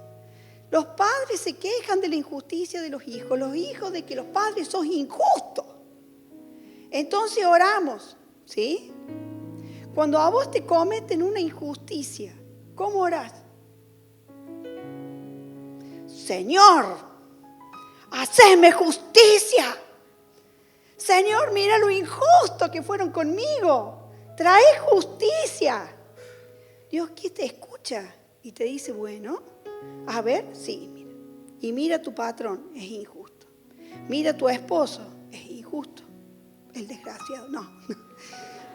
Los padres se quejan de la injusticia de los hijos de que los padres son injustos. Entonces oramos, ¿sí? Cuando a vos te cometen una injusticia, ¿cómo orás? Señor, haceme justicia. Señor, mira lo injusto que fueron conmigo. Trae justicia. Dios que te escucha y te dice, bueno, a ver, sí, mira. Y mira a tu patrón, es injusto. Mira a tu esposo, es injusto. El desgraciado, no.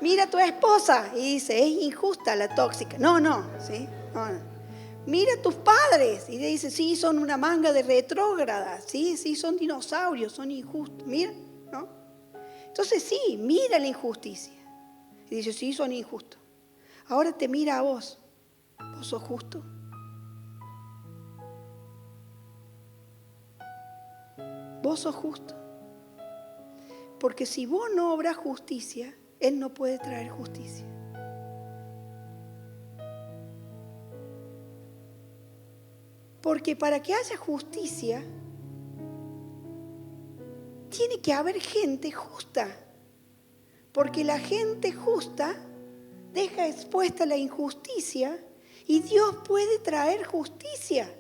Mira a tu esposa y dice, es injusta la tóxica. No, ¿sí? No. Mira a tus padres y le dice, sí, son una manga de retrógradas, sí, son dinosaurios, son injustos. Mira, ¿no? Entonces sí, mira la injusticia. Y dice, sí, son injustos. Ahora te mira a vos. ¿Vos sos justo? ¿Vos sos justo? Porque si vos no obras justicia, Él no puede traer justicia. Porque para que haya justicia, tiene que haber gente justa. Porque la gente justa deja expuesta la injusticia y Dios puede traer justicia.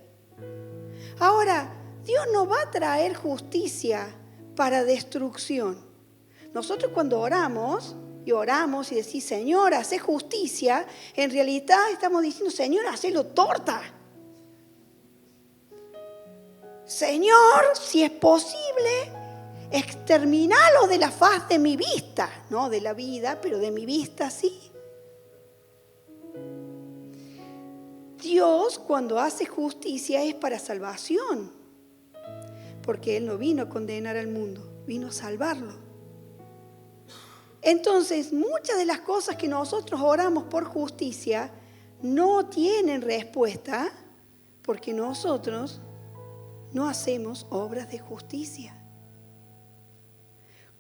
Ahora, Dios no va a traer justicia para destrucción. Nosotros cuando oramos y decimos, Señor, haz justicia, en realidad estamos diciendo, Señor, hacelo torta. Señor, si es posible, exterminalo de la faz de mi vista. No de la vida, pero de mi vista sí. Dios cuando hace justicia es para salvación. Porque Él no vino a condenar al mundo, vino a salvarlo. Entonces, muchas de las cosas que nosotros oramos por justicia no tienen respuesta porque nosotros no hacemos obras de justicia.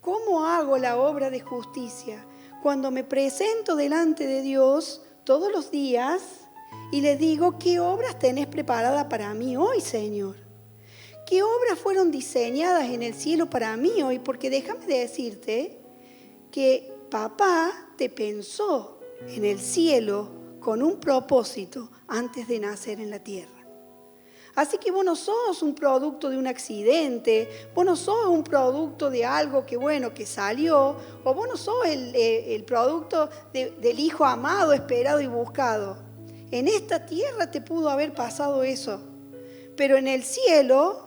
¿Cómo hago la obra de justicia? Cuando me presento delante de Dios todos los días y le digo, ¿qué obras tenés preparada para mí hoy, Señor? ¿Qué obras fueron diseñadas en el cielo para mí hoy? Porque déjame decirte que papá te pensó en el cielo con un propósito antes de nacer en la tierra. Así que vos no sos un producto de un accidente, vos no sos un producto de algo que bueno, que salió, o vos no sos el producto del hijo amado, esperado y buscado. En esta tierra te pudo haber pasado eso, pero en el cielo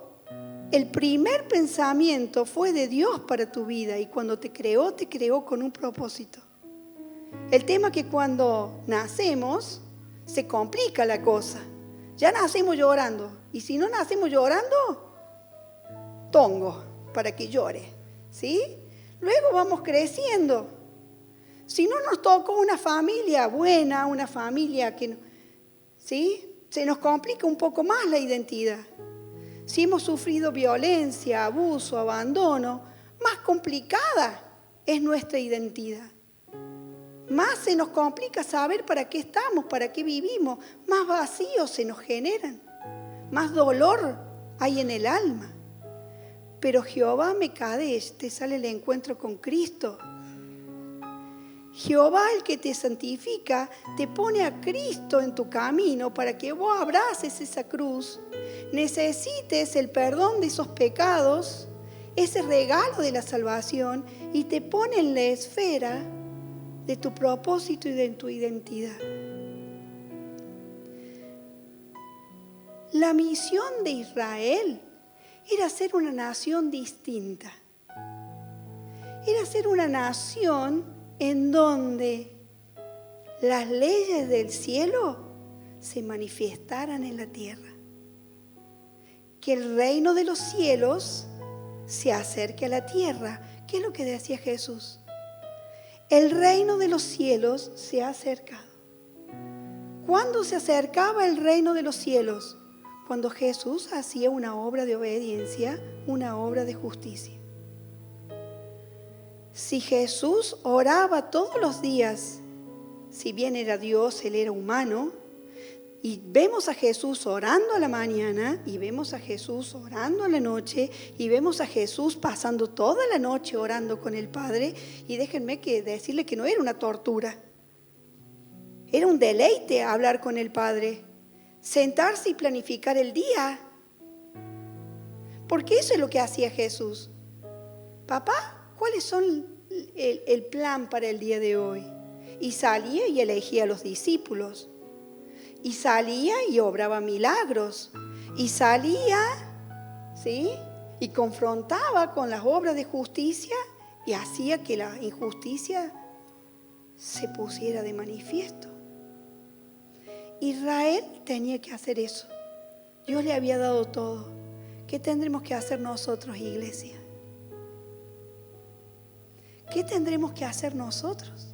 el primer pensamiento fue de Dios para tu vida y cuando te creó con un propósito. El tema es que cuando nacemos se complica la cosa. Ya nacemos llorando. Y si no nacemos llorando, tongo, para que llore. ¿Sí? Luego vamos creciendo. Si no nos tocó una familia buena, una familia que... ¿Sí? Se nos complica un poco más la identidad. Si hemos sufrido violencia, abuso, abandono, más complicada es nuestra identidad. Más se nos complica saber para qué estamos, para qué vivimos, más vacíos se nos generan, más dolor hay en el alma. Pero Jehová Mekadesh te sale el encuentro con Cristo. Jehová, el que te santifica, te pone a Cristo en tu camino para que vos abraces esa cruz, necesites el perdón de esos pecados, ese regalo de la salvación y te pone en la esfera de tu propósito y de tu identidad. La misión de Israel era ser una nación distinta. Era ser una nación en donde las leyes del cielo se manifestaran en la tierra. Que el reino de los cielos se acerque a la tierra. ¿Qué es lo que decía Jesús? El reino de los cielos se ha acercado. ¿Cuándo se acercaba el reino de los cielos? Cuando Jesús hacía una obra de obediencia, una obra de justicia. Si Jesús oraba todos los días, si bien era Dios, Él era humano, y vemos a Jesús orando a la mañana, y vemos a Jesús orando a la noche, y vemos a Jesús pasando toda la noche orando con el Padre, y déjenme decirle que no era una tortura. Era un deleite hablar con el Padre, sentarse y planificar el día. Porque eso es lo que hacía Jesús. Papá, ¿cuáles son el plan para el día de hoy? Y salía y elegía a los discípulos. Y salía y obraba milagros. Y salía, ¿sí? Y confrontaba con las obras de justicia y hacía que la injusticia se pusiera de manifiesto. Israel tenía que hacer eso. Dios le había dado todo. ¿Qué tendremos que hacer nosotros, iglesia? ¿Qué tendremos que hacer nosotros?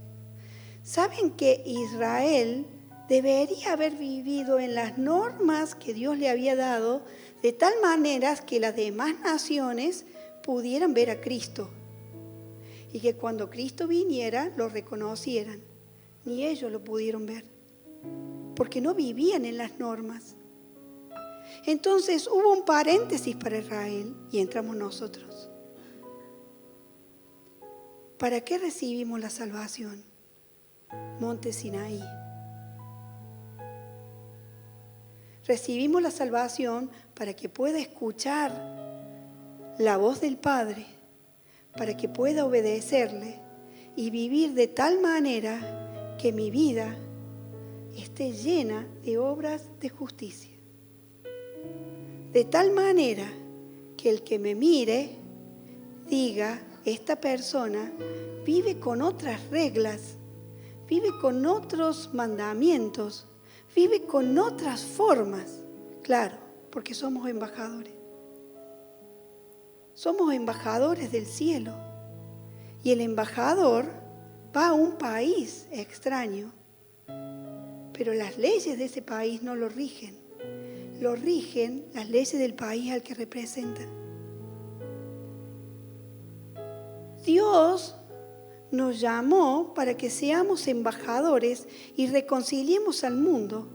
¿Saben que Israel debería haber vivido en las normas que Dios le había dado de tal manera que las demás naciones pudieran ver a Cristo? Y que cuando Cristo viniera lo reconocieran. Ni ellos lo pudieron ver, porque no vivían en las normas. Entonces hubo un paréntesis para Israel y entramos nosotros. ¿Para qué recibimos la salvación? Monte Sinaí. Recibimos la salvación para que pueda escuchar la voz del Padre, para que pueda obedecerle y vivir de tal manera que mi vida esté llena de obras de justicia. De tal manera que el que me mire diga, esta persona vive con otras reglas, vive con otros mandamientos, vive con otras formas. Claro, porque somos embajadores. Somos embajadores del cielo. Y el embajador va a un país extraño, pero las leyes de ese país no lo rigen. Lo rigen las leyes del país al que representan. Dios nos llamó para que seamos embajadores y reconciliemos al mundo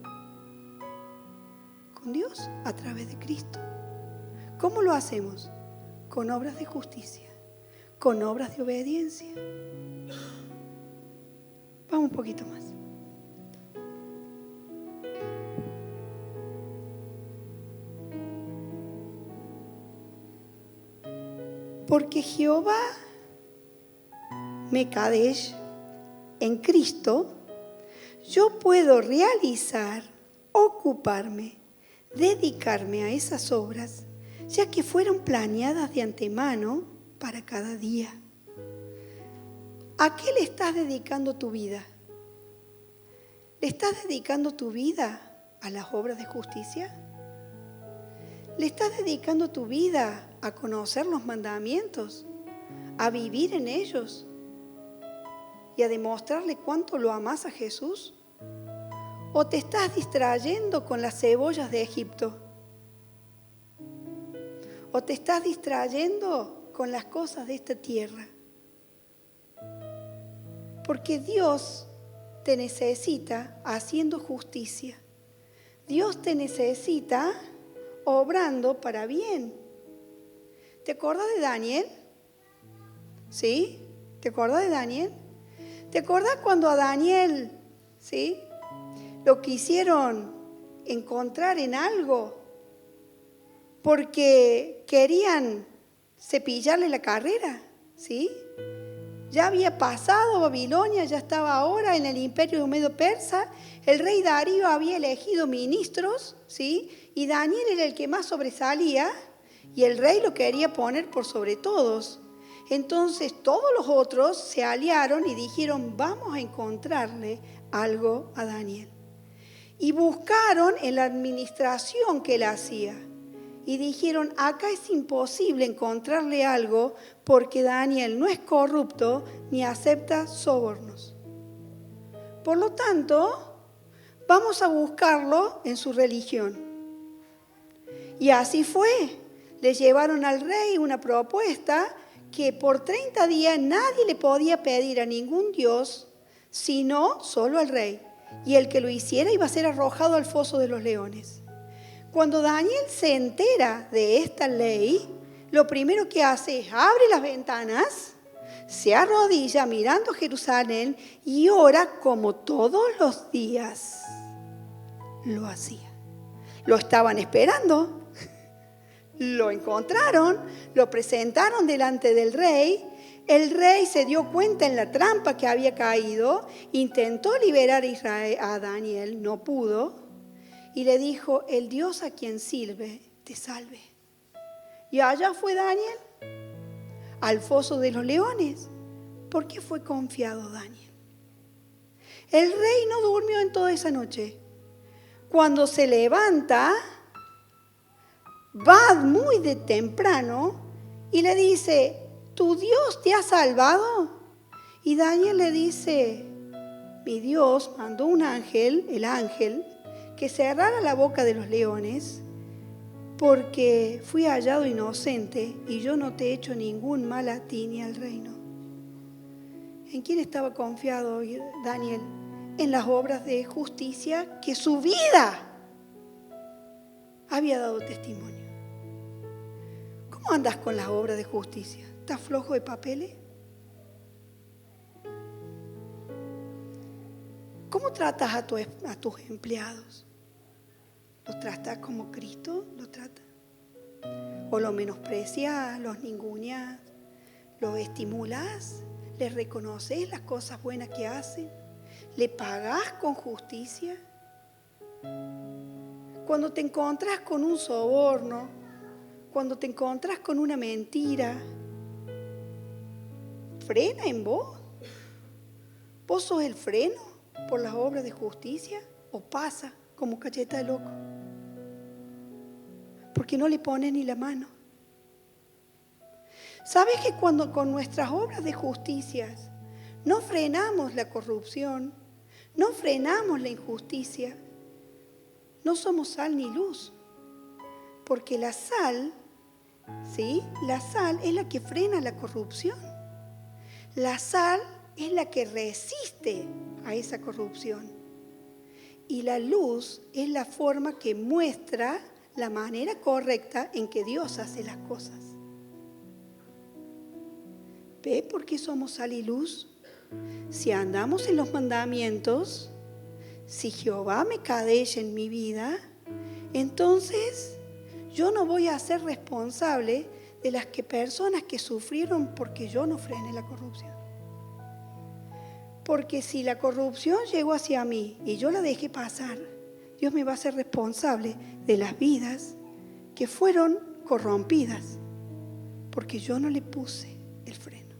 con Dios a través de Cristo. ¿Cómo lo hacemos? Con obras de justicia, con obras de obediencia. Vamos un poquito más. Porque Jehová Mekadesh, en Cristo, yo puedo realizar, ocuparme, dedicarme a esas obras, ya que fueron planeadas de antemano para cada día. ¿A qué le estás dedicando tu vida? ¿Le estás dedicando tu vida a las obras de justicia? ¿Le estás dedicando tu vida a conocer los mandamientos, a vivir en ellos y a demostrarle cuánto lo amas a Jesús? ¿O te estás distrayendo con las cebollas de Egipto? ¿O te estás distrayendo con las cosas de esta tierra? Porque Dios te necesita haciendo justicia. Dios te necesita obrando para bien. ¿Te acuerdas de Daniel? ¿Sí? ¿Te acuerdas de Daniel? ¿Te acuerdas cuando a Daniel, sí, lo quisieron encontrar en algo porque querían cepillarle la carrera? ¿Sí? Ya había pasado Babilonia, ya estaba ahora en el imperio medo-persa. El rey Darío había elegido ministros, ¿sí? Y Daniel era el que más sobresalía y el rey lo quería poner por sobre todos. Entonces todos los otros se aliaron y dijeron, vamos a encontrarle algo a Daniel. Y buscaron en la administración que él hacía. Y dijeron, acá es imposible encontrarle algo porque Daniel no es corrupto ni acepta sobornos. Por lo tanto, vamos a buscarlo en su religión. Y así fue. Le llevaron al rey una propuesta que por 30 días nadie le podía pedir a ningún dios, sino solo al rey. Y el que lo hiciera iba a ser arrojado al foso de los leones. Cuando Daniel se entera de esta ley, lo primero que hace es abre las ventanas, se arrodilla mirando Jerusalén y ora como todos los días lo hacía. Lo estaban esperando, lo encontraron, lo presentaron delante del rey. El rey se dio cuenta en la trampa que había caído, intentó liberar a Israel, a Daniel, no pudo. Y le dijo, el Dios a quien sirve, te salve. Y allá fue Daniel, al foso de los leones. ¿Por qué fue confiado Daniel? El rey no durmió en toda esa noche. Cuando se levanta, va muy de temprano y le dice, ¿tu Dios te ha salvado? Y Daniel le dice, mi Dios mandó un ángel, el ángel, que cerrara la boca de los leones, porque fui hallado inocente y yo no te he hecho ningún mal a ti ni al reino. ¿En quién estaba confiado Daniel? En las obras de justicia que su vida había dado testimonio. ¿Cómo andas con las obras de justicia? ¿Estás flojo de papeles? ¿Cómo tratas a tus empleados? ¿Los tratas como Cristo los trata? ¿O los menosprecias, los ninguneas, los estimulas, les reconoces las cosas buenas que hacen, le pagás con justicia? Cuando te encontrás con un soborno, cuando te encontrás con una mentira, ¿frena en vos? ¿Vos sos el freno por las obras de justicia o pasa como cacheta de loco? Porque no le pones ni la mano. ¿Sabes que cuando con nuestras obras de justicia no frenamos la corrupción, no frenamos la injusticia, no somos sal ni luz? Porque la sal, ¿sí? La sal es la que frena la corrupción. La sal es la que resiste a esa corrupción. Y la luz es la forma que muestra la manera correcta en que Dios hace las cosas. ¿Ve por qué somos sal y luz? Si andamos en los mandamientos, si Jehová me Kadesh en mi vida, entonces yo no voy a ser responsable de las personas que sufrieron porque yo no frené la corrupción. Porque si la corrupción llegó hacia mí y yo la dejé pasar, Dios me va a hacer responsable de las vidas que fueron corrompidas porque yo no le puse el freno.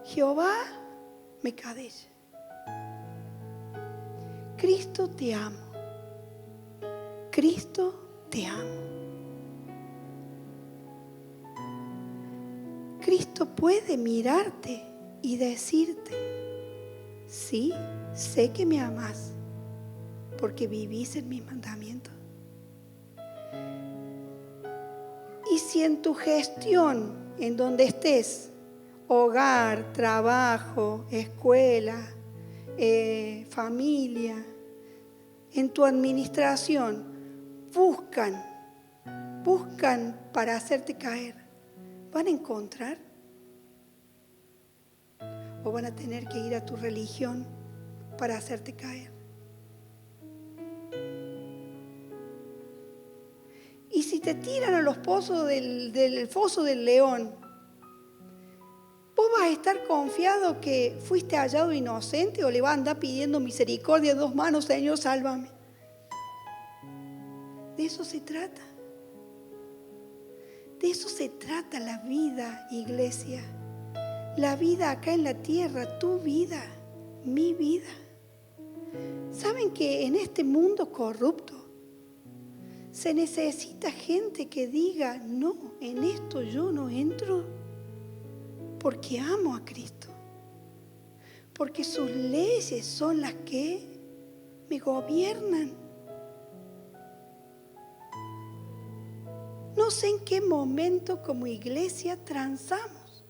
Jehová me Kadesh. Cristo te amo. Cristo te amo. Cristo puede mirarte y decirte, sí, sé que me amas porque vivís en mis mandamientos. Y si en tu gestión, en donde estés, hogar, trabajo, escuela, familia, en tu administración, buscan para hacerte caer, ¿van a encontrar? ¿O van a tener que ir a tu religión para hacerte caer? Y si te tiran a los pozos del foso del león, ¿vos vas a estar confiado que fuiste hallado inocente o le vas a andar pidiendo misericordia a dos manos, Señor, sálvame? De eso se trata. De eso se trata la vida, iglesia. La vida acá en la tierra, tu vida, mi vida. ¿Saben que en este mundo corrupto se necesita gente que diga, no, en esto yo no entro porque amo a Cristo? Porque sus leyes son las que me gobiernan. No sé en qué momento como iglesia transamos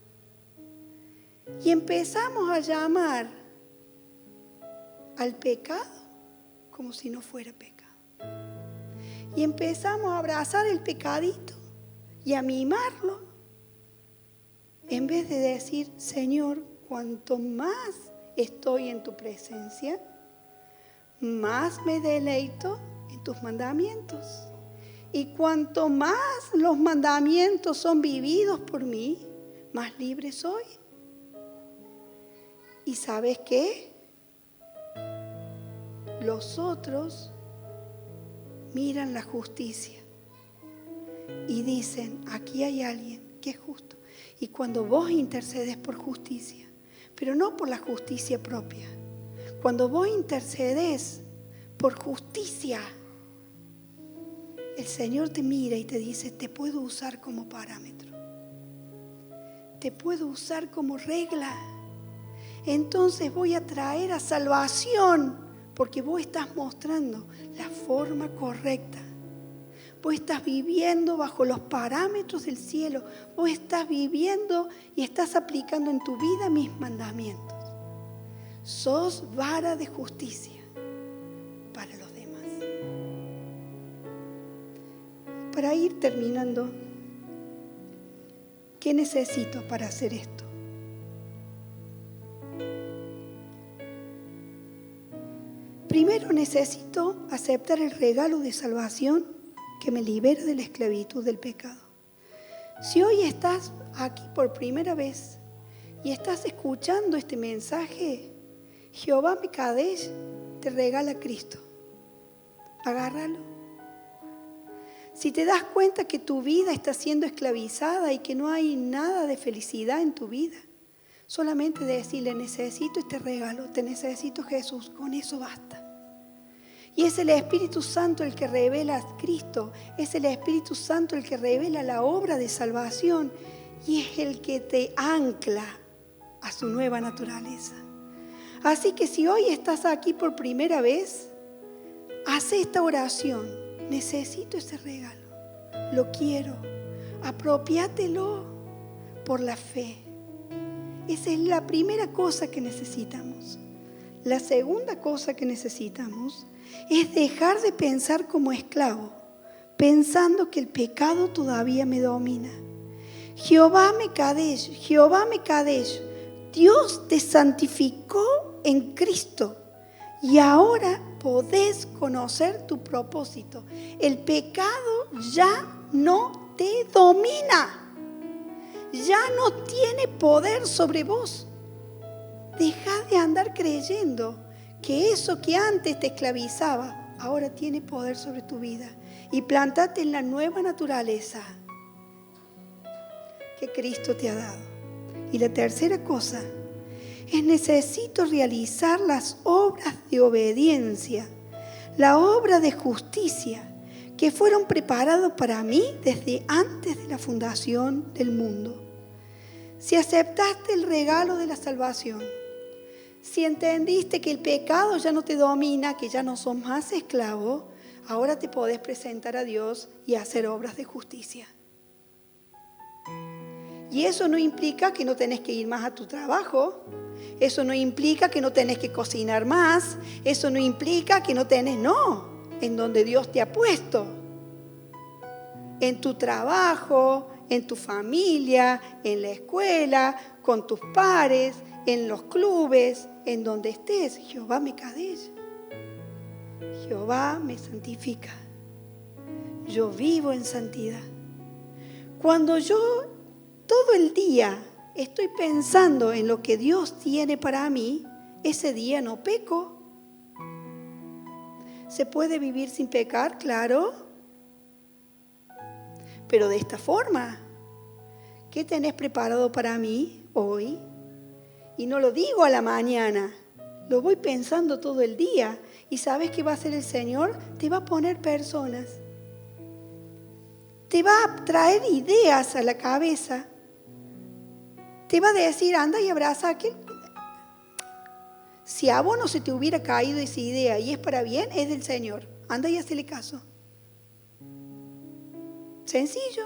y empezamos a llamar al pecado como si no fuera pecado. Y empezamos a abrazar el pecadito y a mimarlo en vez de decir, Señor, cuanto más estoy en tu presencia, más me deleito en tus mandamientos. Y cuanto más los mandamientos son vividos por mí, más libre soy. ¿Y sabes qué? Los otros miran la justicia y dicen, aquí hay alguien que es justo. Y cuando vos intercedes por justicia, pero no por la justicia propia, cuando vos intercedes por justicia, el Señor te mira y te dice, te puedo usar como parámetro, te puedo usar como regla. Entonces voy a traer a salvación porque vos estás mostrando la forma correcta. Vos estás viviendo bajo los parámetros del cielo. Vos estás viviendo y estás aplicando en tu vida mis mandamientos. Sos vara de justicia para los demás. Para ir terminando, ¿qué necesito para hacer esto? Primero necesito aceptar el regalo de salvación que me libera de la esclavitud del pecado. Si hoy estás aquí por primera vez y estás escuchando este mensaje, Jehová Mekadesh te regala a Cristo. Agárralo. Si te das cuenta que tu vida está siendo esclavizada y que no hay nada de felicidad en tu vida, solamente decirle, necesito este regalo, te necesito Jesús, con eso basta. Y es el Espíritu Santo el que revela a Cristo, es el Espíritu Santo el que revela la obra de salvación y es el que te ancla a su nueva naturaleza. Así que si hoy estás aquí por primera vez, haz esta oración, necesito ese regalo, lo quiero, apropiátelo por la fe. Esa es la primera cosa que necesitamos. La segunda cosa que necesitamos es dejar de pensar como esclavo pensando que el pecado todavía me domina. Jehová Mekadesh, Dios te santificó en Cristo y ahora podés conocer tu propósito. El pecado ya no te domina, ya no tiene poder sobre vos. Deja de andar creyendo que eso que antes te esclavizaba ahora tiene poder sobre tu vida y plántate en la nueva naturaleza que Cristo te ha dado. Y la tercera cosa es: necesito realizar las obras de obediencia, la obra de justicia que fueron preparadas para mí desde antes de la fundación del mundo. Si aceptaste el regalo de la salvación, si entendiste que el pecado ya no te domina, que ya no sos más esclavo, ahora te podés presentar a Dios y hacer obras de justicia. Y eso no implica que no tenés que ir más a tu trabajo, eso no implica que no tenés que cocinar más, eso no implica que no tenés, no, en donde Dios te ha puesto, en tu trabajo, en tu familia, en la escuela, con tus pares, en los clubes, en donde estés. Jehová Mekadesh, Jehová me santifica. Yo vivo en santidad. Cuando yo todo el día estoy pensando en lo que Dios tiene para mí, ese día no peco. ¿Se puede vivir sin pecar? Claro. Pero de esta forma, ¿qué tenés preparado para mí hoy? Y no lo digo a la mañana, lo voy pensando todo el día. ¿Y sabes qué va a hacer el Señor? Te va a poner personas. Te va a traer ideas a la cabeza. Te va a decir, anda y abraza a aquel. Si a vos no se te hubiera caído esa idea y es para bien, es del Señor. Anda y hazle caso. Sencillo.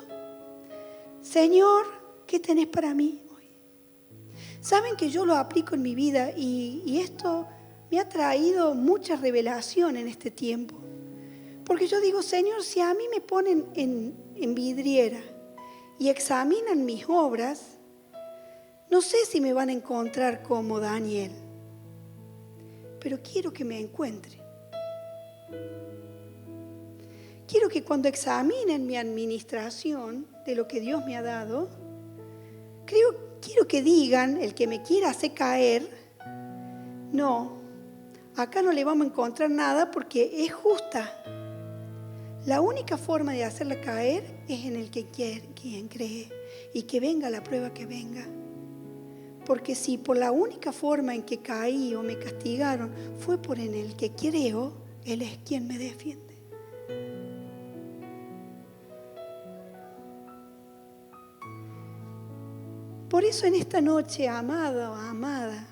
Señor, ¿qué tenés para mí hoy? Saben que yo lo aplico en mi vida y esto me ha traído mucha revelación en este tiempo. Porque yo digo, Señor, si a mí me ponen en vidriera y examinan mis obras, no sé si me van a encontrar como Daniel, pero quiero que me encuentren. Quiero que cuando examinen mi administración de lo que Dios me ha dado, quiero que digan, el que me quiera hacer caer, no, acá no le vamos a encontrar nada porque es justa. La única forma de hacerla caer es en el que quien cree y que venga la prueba que venga. Porque si por la única forma en que caí o me castigaron fue por en el que creo, Él es quien me defiende. Por eso en esta noche, amado, amada,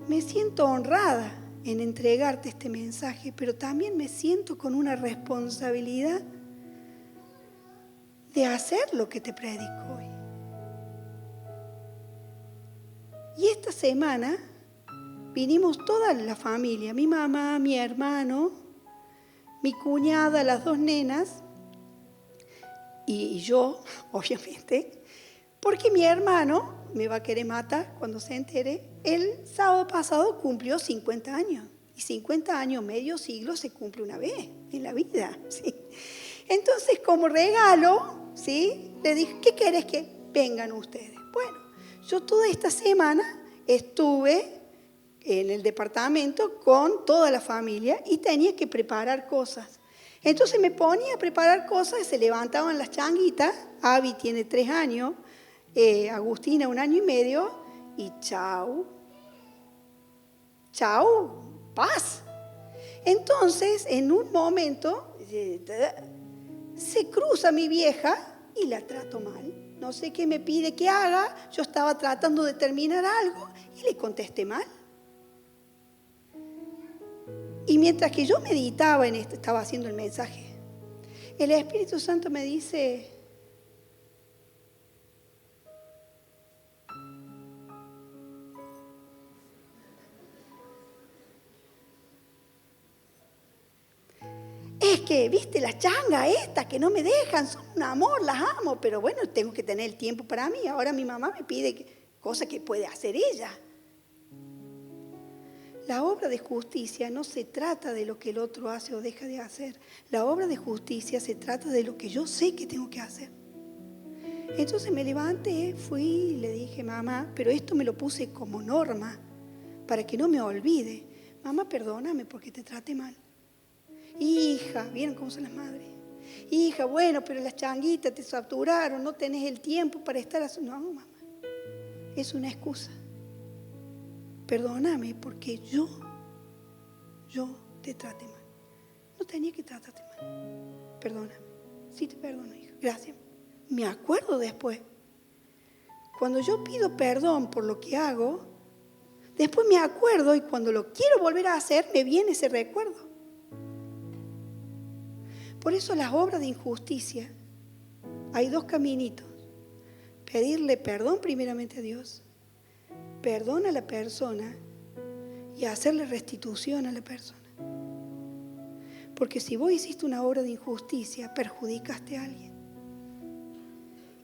me siento honrada en entregarte este mensaje, pero también me siento con una responsabilidad de hacer lo que te predico hoy. Y esta semana vinimos toda la familia, mi mamá, mi hermano, mi cuñada, las dos nenas y yo, obviamente, porque mi hermano me va a querer matar cuando se entere. El sábado pasado cumplió 50 años y 50 años, medio siglo, se cumple una vez en la vida, ¿sí? Entonces, como regalo, ¿sí?, le dije, ¿qué querés que vengan ustedes? Bueno, yo toda esta semana estuve en el departamento con toda la familia y tenía que preparar cosas. Entonces me ponía a preparar cosas, se levantaban las changuitas, Abby tiene 3 años, Agustina 1 año y medio, y chau, paz. Entonces, en un momento, se cruza mi vieja y la trato mal. No sé qué me pide que haga, yo estaba tratando de terminar algo y le contesté mal. Y mientras que yo meditaba en esto, estaba haciendo el mensaje, el Espíritu Santo me dice, es que, viste, las changas estas que no me dejan, son un amor, las amo, pero bueno, tengo que tener el tiempo para mí. Ahora mi mamá me pide cosas que puede hacer ella. La obra de justicia no se trata de lo que el otro hace o deja de hacer. La obra de justicia se trata de lo que yo sé que tengo que hacer. Entonces me levanté, fui y le dije, mamá, pero esto me lo puse como norma para que no me olvide. Mamá, perdóname porque te traté mal. Hija, ¿vieron cómo son las madres? Hija, bueno, pero las changuitas te saturaron, no tenés el tiempo para estar así. No, mamá, es una excusa. Perdóname porque yo te traté mal. No tenía que tratarte mal. Perdóname. Sí te perdono, hija. Gracias. Me acuerdo después. Cuando yo pido perdón por lo que hago, después me acuerdo y cuando lo quiero volver a hacer, me viene ese recuerdo. Por eso las obras de injusticia, hay dos caminitos. Pedirle perdón primeramente a Dios, perdón a la persona y hacerle restitución a la persona. Porque si vos hiciste una obra de injusticia, perjudicaste a alguien.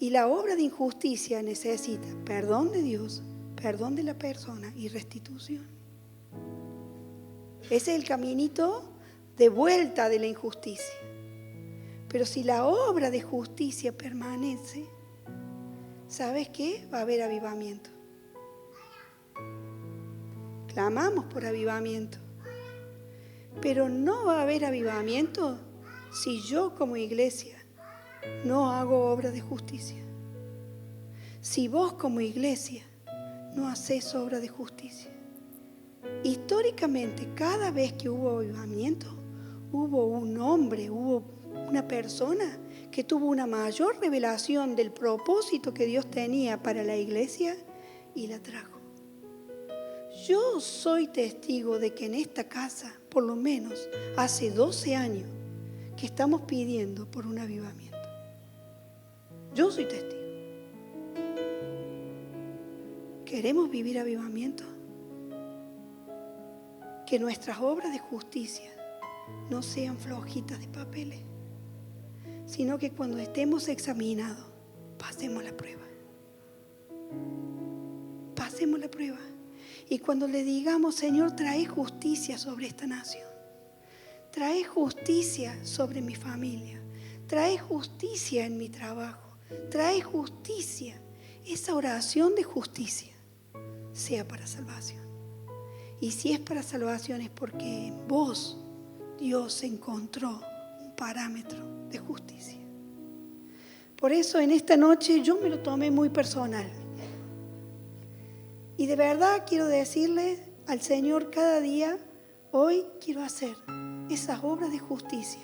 Y la obra de injusticia necesita perdón de Dios, perdón de la persona y restitución. Ese es el caminito de vuelta de la injusticia. Pero si la obra de justicia permanece, ¿sabes qué? Va a haber avivamiento. Clamamos por avivamiento. Pero no va a haber avivamiento si yo como iglesia no hago obra de justicia. Si vos como iglesia no haces obra de justicia. Históricamente, cada vez que hubo avivamiento, hubo un hombre, hubo una persona que tuvo una mayor revelación del propósito que Dios tenía para la iglesia y la trajo. Yo soy testigo de que en esta casa, por lo menos hace 12 años, que estamos pidiendo por un avivamiento. Yo soy testigo. ¿Queremos vivir avivamiento? Que nuestras obras de justicia no sean flojitas de papeles, sino que cuando estemos examinados, pasemos la prueba. Pasemos la prueba. Y cuando le digamos, Señor, trae justicia sobre esta nación. Trae justicia sobre mi familia. Trae justicia en mi trabajo. Trae justicia. Esa oración de justicia sea para salvación. Y si es para salvación es porque en vos Dios encontró un parámetro de justicia. Por eso en esta noche yo me lo tomé muy personal. Y de verdad quiero decirle al Señor cada día, hoy quiero hacer esas obras de justicia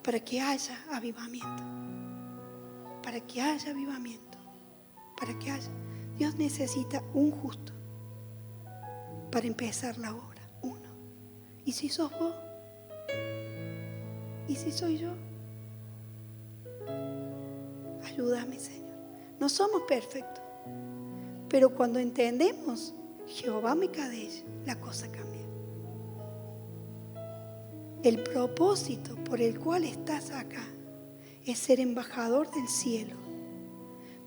para que haya avivamiento. Para que haya avivamiento. Para que haya. Dios necesita un justo para empezar la obra. Uno. ¿Y si sos vos? ¿Y si soy yo? Ayúdame, Señor. No somos perfectos. Pero cuando entendemos, Jehová me Kadesh, la cosa cambia. El propósito por el cual estás acá es ser embajador del cielo.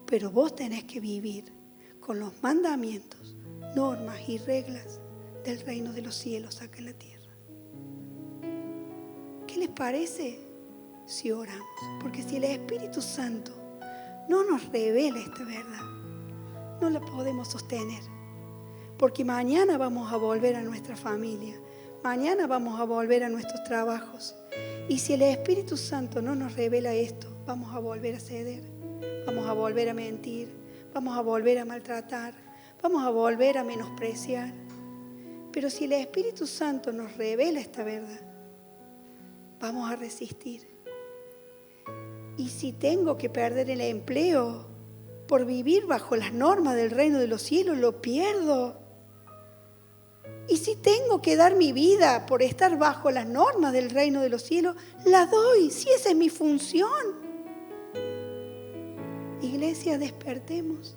Pero vos tenés que vivir con los mandamientos, normas y reglas del reino de los cielos acá en la tierra. ¿Qué les parece si oramos? Porque si el Espíritu Santo no nos revela esta verdad, no la podemos sostener. Porque mañana vamos a volver a nuestra familia. Mañana vamos a volver a nuestros trabajos. Y si el Espíritu Santo no nos revela esto, vamos a volver a ceder. Vamos a volver a mentir. Vamos a volver a maltratar. Vamos a volver a menospreciar. Pero si el Espíritu Santo nos revela esta verdad, vamos a resistir. Y si tengo que perder el empleo por vivir bajo las normas del reino de los cielos, lo pierdo. Y si tengo que dar mi vida por estar bajo las normas del reino de los cielos, la doy, si esa es mi función. Iglesia, despertemos.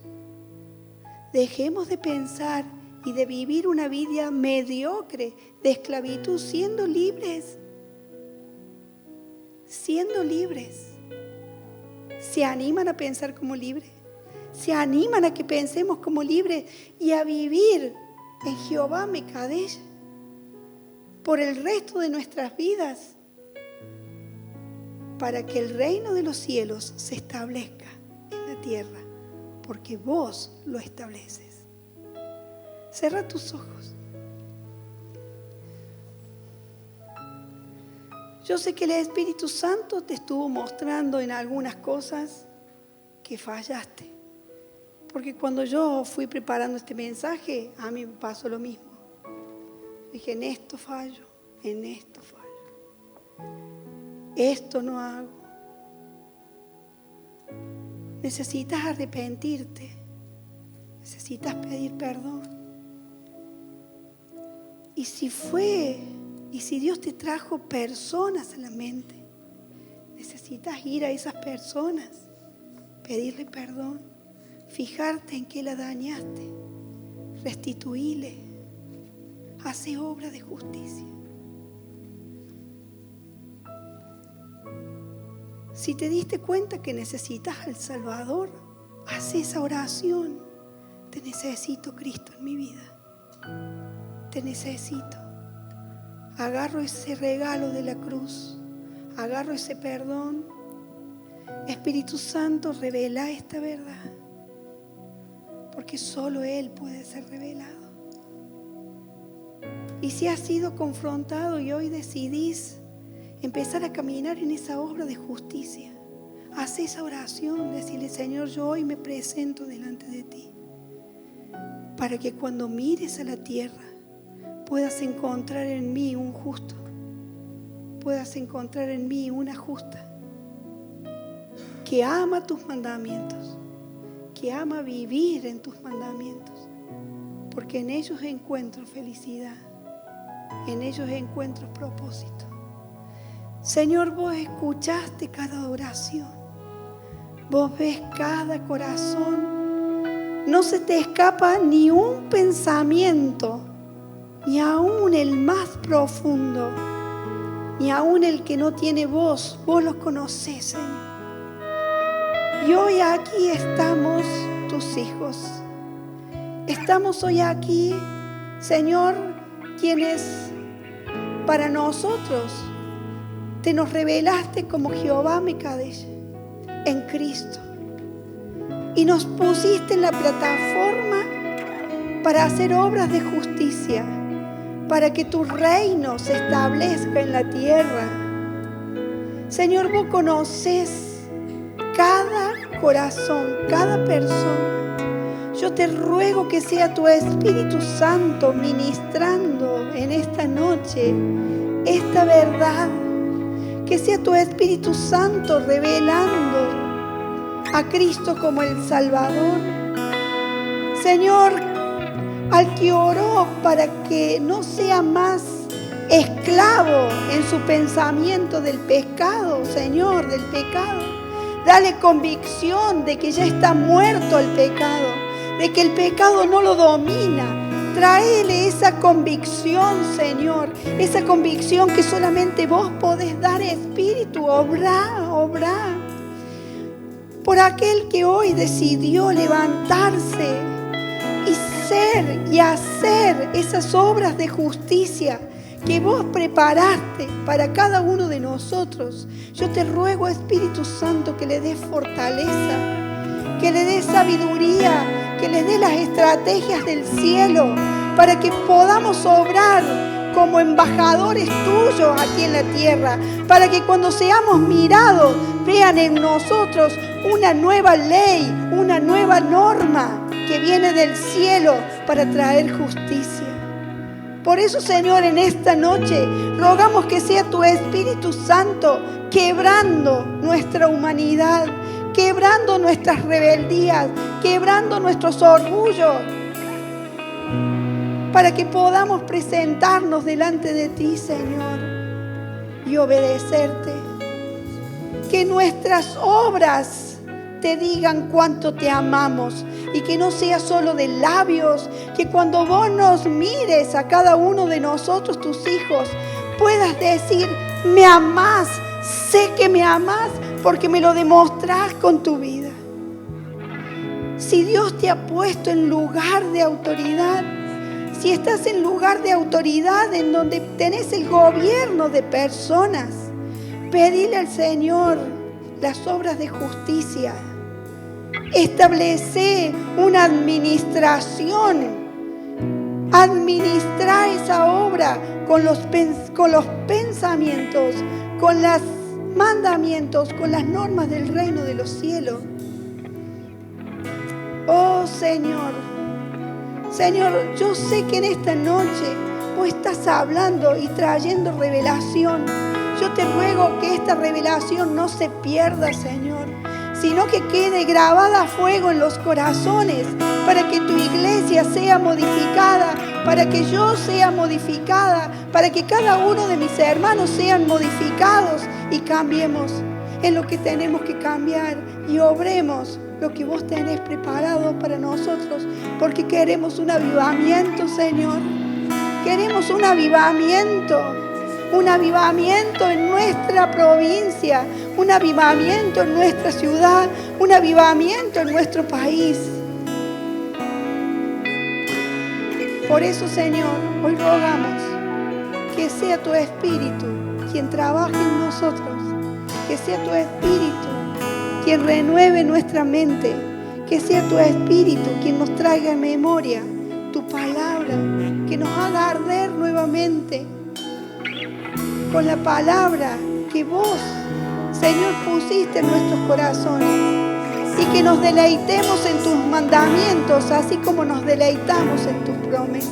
Dejemos de pensar y de vivir una vida mediocre de esclavitud siendo libres. siendo libres. ¿Se animan a pensar como libres? ¿Se animan a que pensemos como libres y a vivir en Jehová Mekadesh por el resto de nuestras vidas? Para que el reino de los cielos se establezca en la tierra, porque vos lo estableces. Cierra tus ojos. Yo sé que el Espíritu Santo te estuvo mostrando en algunas cosas que fallaste. Porque cuando yo fui preparando este mensaje, a mí me pasó lo mismo. Dije, en esto fallo, en esto fallo. Esto no hago. Necesitas arrepentirte. Necesitas pedir perdón. Y si Dios te trajo personas a la mente, necesitas ir a esas personas, pedirle perdón, fijarte en qué la dañaste, restituirle, hace obra de justicia. Si te diste cuenta que necesitas al Salvador, haz esa oración. Te necesito, Cristo, en mi vida. Te necesito. Agarro ese regalo de la cruz. Agarro ese perdón. Espíritu Santo, revela esta verdad. Porque solo Él puede ser revelado. Y si has sido confrontado y hoy decidís empezar a caminar en esa obra de justicia, haz esa oración, decirle, Señor, yo hoy me presento delante de ti, para que cuando mires a la tierra puedas encontrar en mí un justo, puedas encontrar en mí una justa, que ama tus mandamientos, que ama vivir en tus mandamientos, porque en ellos encuentro felicidad, en ellos encuentro propósito. Señor, vos escuchaste cada oración, vos ves cada corazón, no se te escapa ni un pensamiento, ni aún el más profundo, ni aún el que no tiene voz, vos los conocés, Señor. Y hoy aquí estamos tus hijos, estamos hoy aquí, Señor, quienes para nosotros te nos revelaste como Jehová Mekadesh en Cristo. Y nos pusiste en la plataforma para hacer obras de justicia, para que tu reino se establezca en la tierra. Señor, vos conocés cada corazón, cada persona. Yo te ruego que sea tu Espíritu Santo ministrando en esta noche esta verdad. Que sea tu Espíritu Santo revelando a Cristo como el Salvador. Señor, al que oró para que no sea más esclavo en su pensamiento del pecado, Señor, del pecado. Dale convicción de que ya está muerto el pecado, de que el pecado no lo domina. Tráele esa convicción, Señor, esa convicción que solamente vos podés dar, Espíritu, obra. Por aquel que hoy decidió levantarse y ser y hacer esas obras de justicia que vos preparaste para cada uno de nosotros. Yo te ruego, Espíritu Santo, que le des fortaleza, que le des sabiduría, que le des las estrategias del cielo para que podamos obrar como embajadores tuyos aquí en la tierra, para que cuando seamos mirados vean en nosotros una nueva ley, una nueva norma que viene del cielo para traer justicia. Por eso, Señor, en esta noche rogamos que sea tu Espíritu Santo quebrando nuestra humanidad, quebrando nuestras rebeldías, quebrando nuestros orgullos, para que podamos presentarnos delante de ti, Señor, y obedecerte. Que nuestras obras te digan cuánto te amamos y que no sea solo de labios, que cuando vos nos mires a cada uno de nosotros, tus hijos, puedas decir, me amás, Sé que me amas porque me lo demostrás con tu vida. Si Dios te ha puesto en lugar de autoridad, si estás en lugar de autoridad en donde tenés el gobierno de personas, pedile al Señor las obras de justicia. Establece una administración. Administra esa obra con los pensamientos, con los mandamientos, con las normas del reino de los cielos. Oh Señor, Señor, yo sé que en esta noche vos estás hablando y trayendo revelación. Yo te ruego que esta revelación no se pierda, Señor, sino que quede grabada a fuego en los corazones para que tu iglesia sea modificada, para que yo sea modificada, para que cada uno de mis hermanos sean modificados y cambiemos en lo que tenemos que cambiar y obremos lo que vos tenés preparado para nosotros, porque queremos un avivamiento, Señor. Queremos un avivamiento en nuestra provincia, un avivamiento en nuestra ciudad, un avivamiento en nuestro país. Por eso, Señor, hoy rogamos que sea tu Espíritu quien trabaje en nosotros, que sea tu Espíritu quien renueve nuestra mente, que sea tu Espíritu quien nos traiga en memoria tu palabra, que nos haga arder nuevamente con la palabra que vos, Señor, pusiste en nuestros corazones, y que nos deleitemos en tus mandamientos, así como nos deleitamos en tus promesas.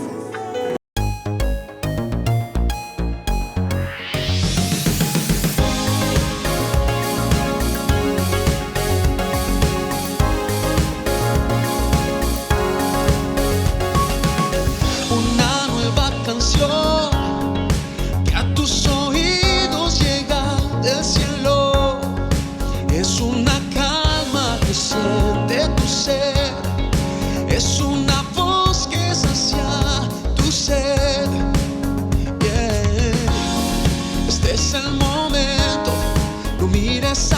Una nueva canción que a tus oídos llega del cielo. Es una calma que siente tu ser. Es una voz que sacia tu sed. Yeah. Este es el momento, no mires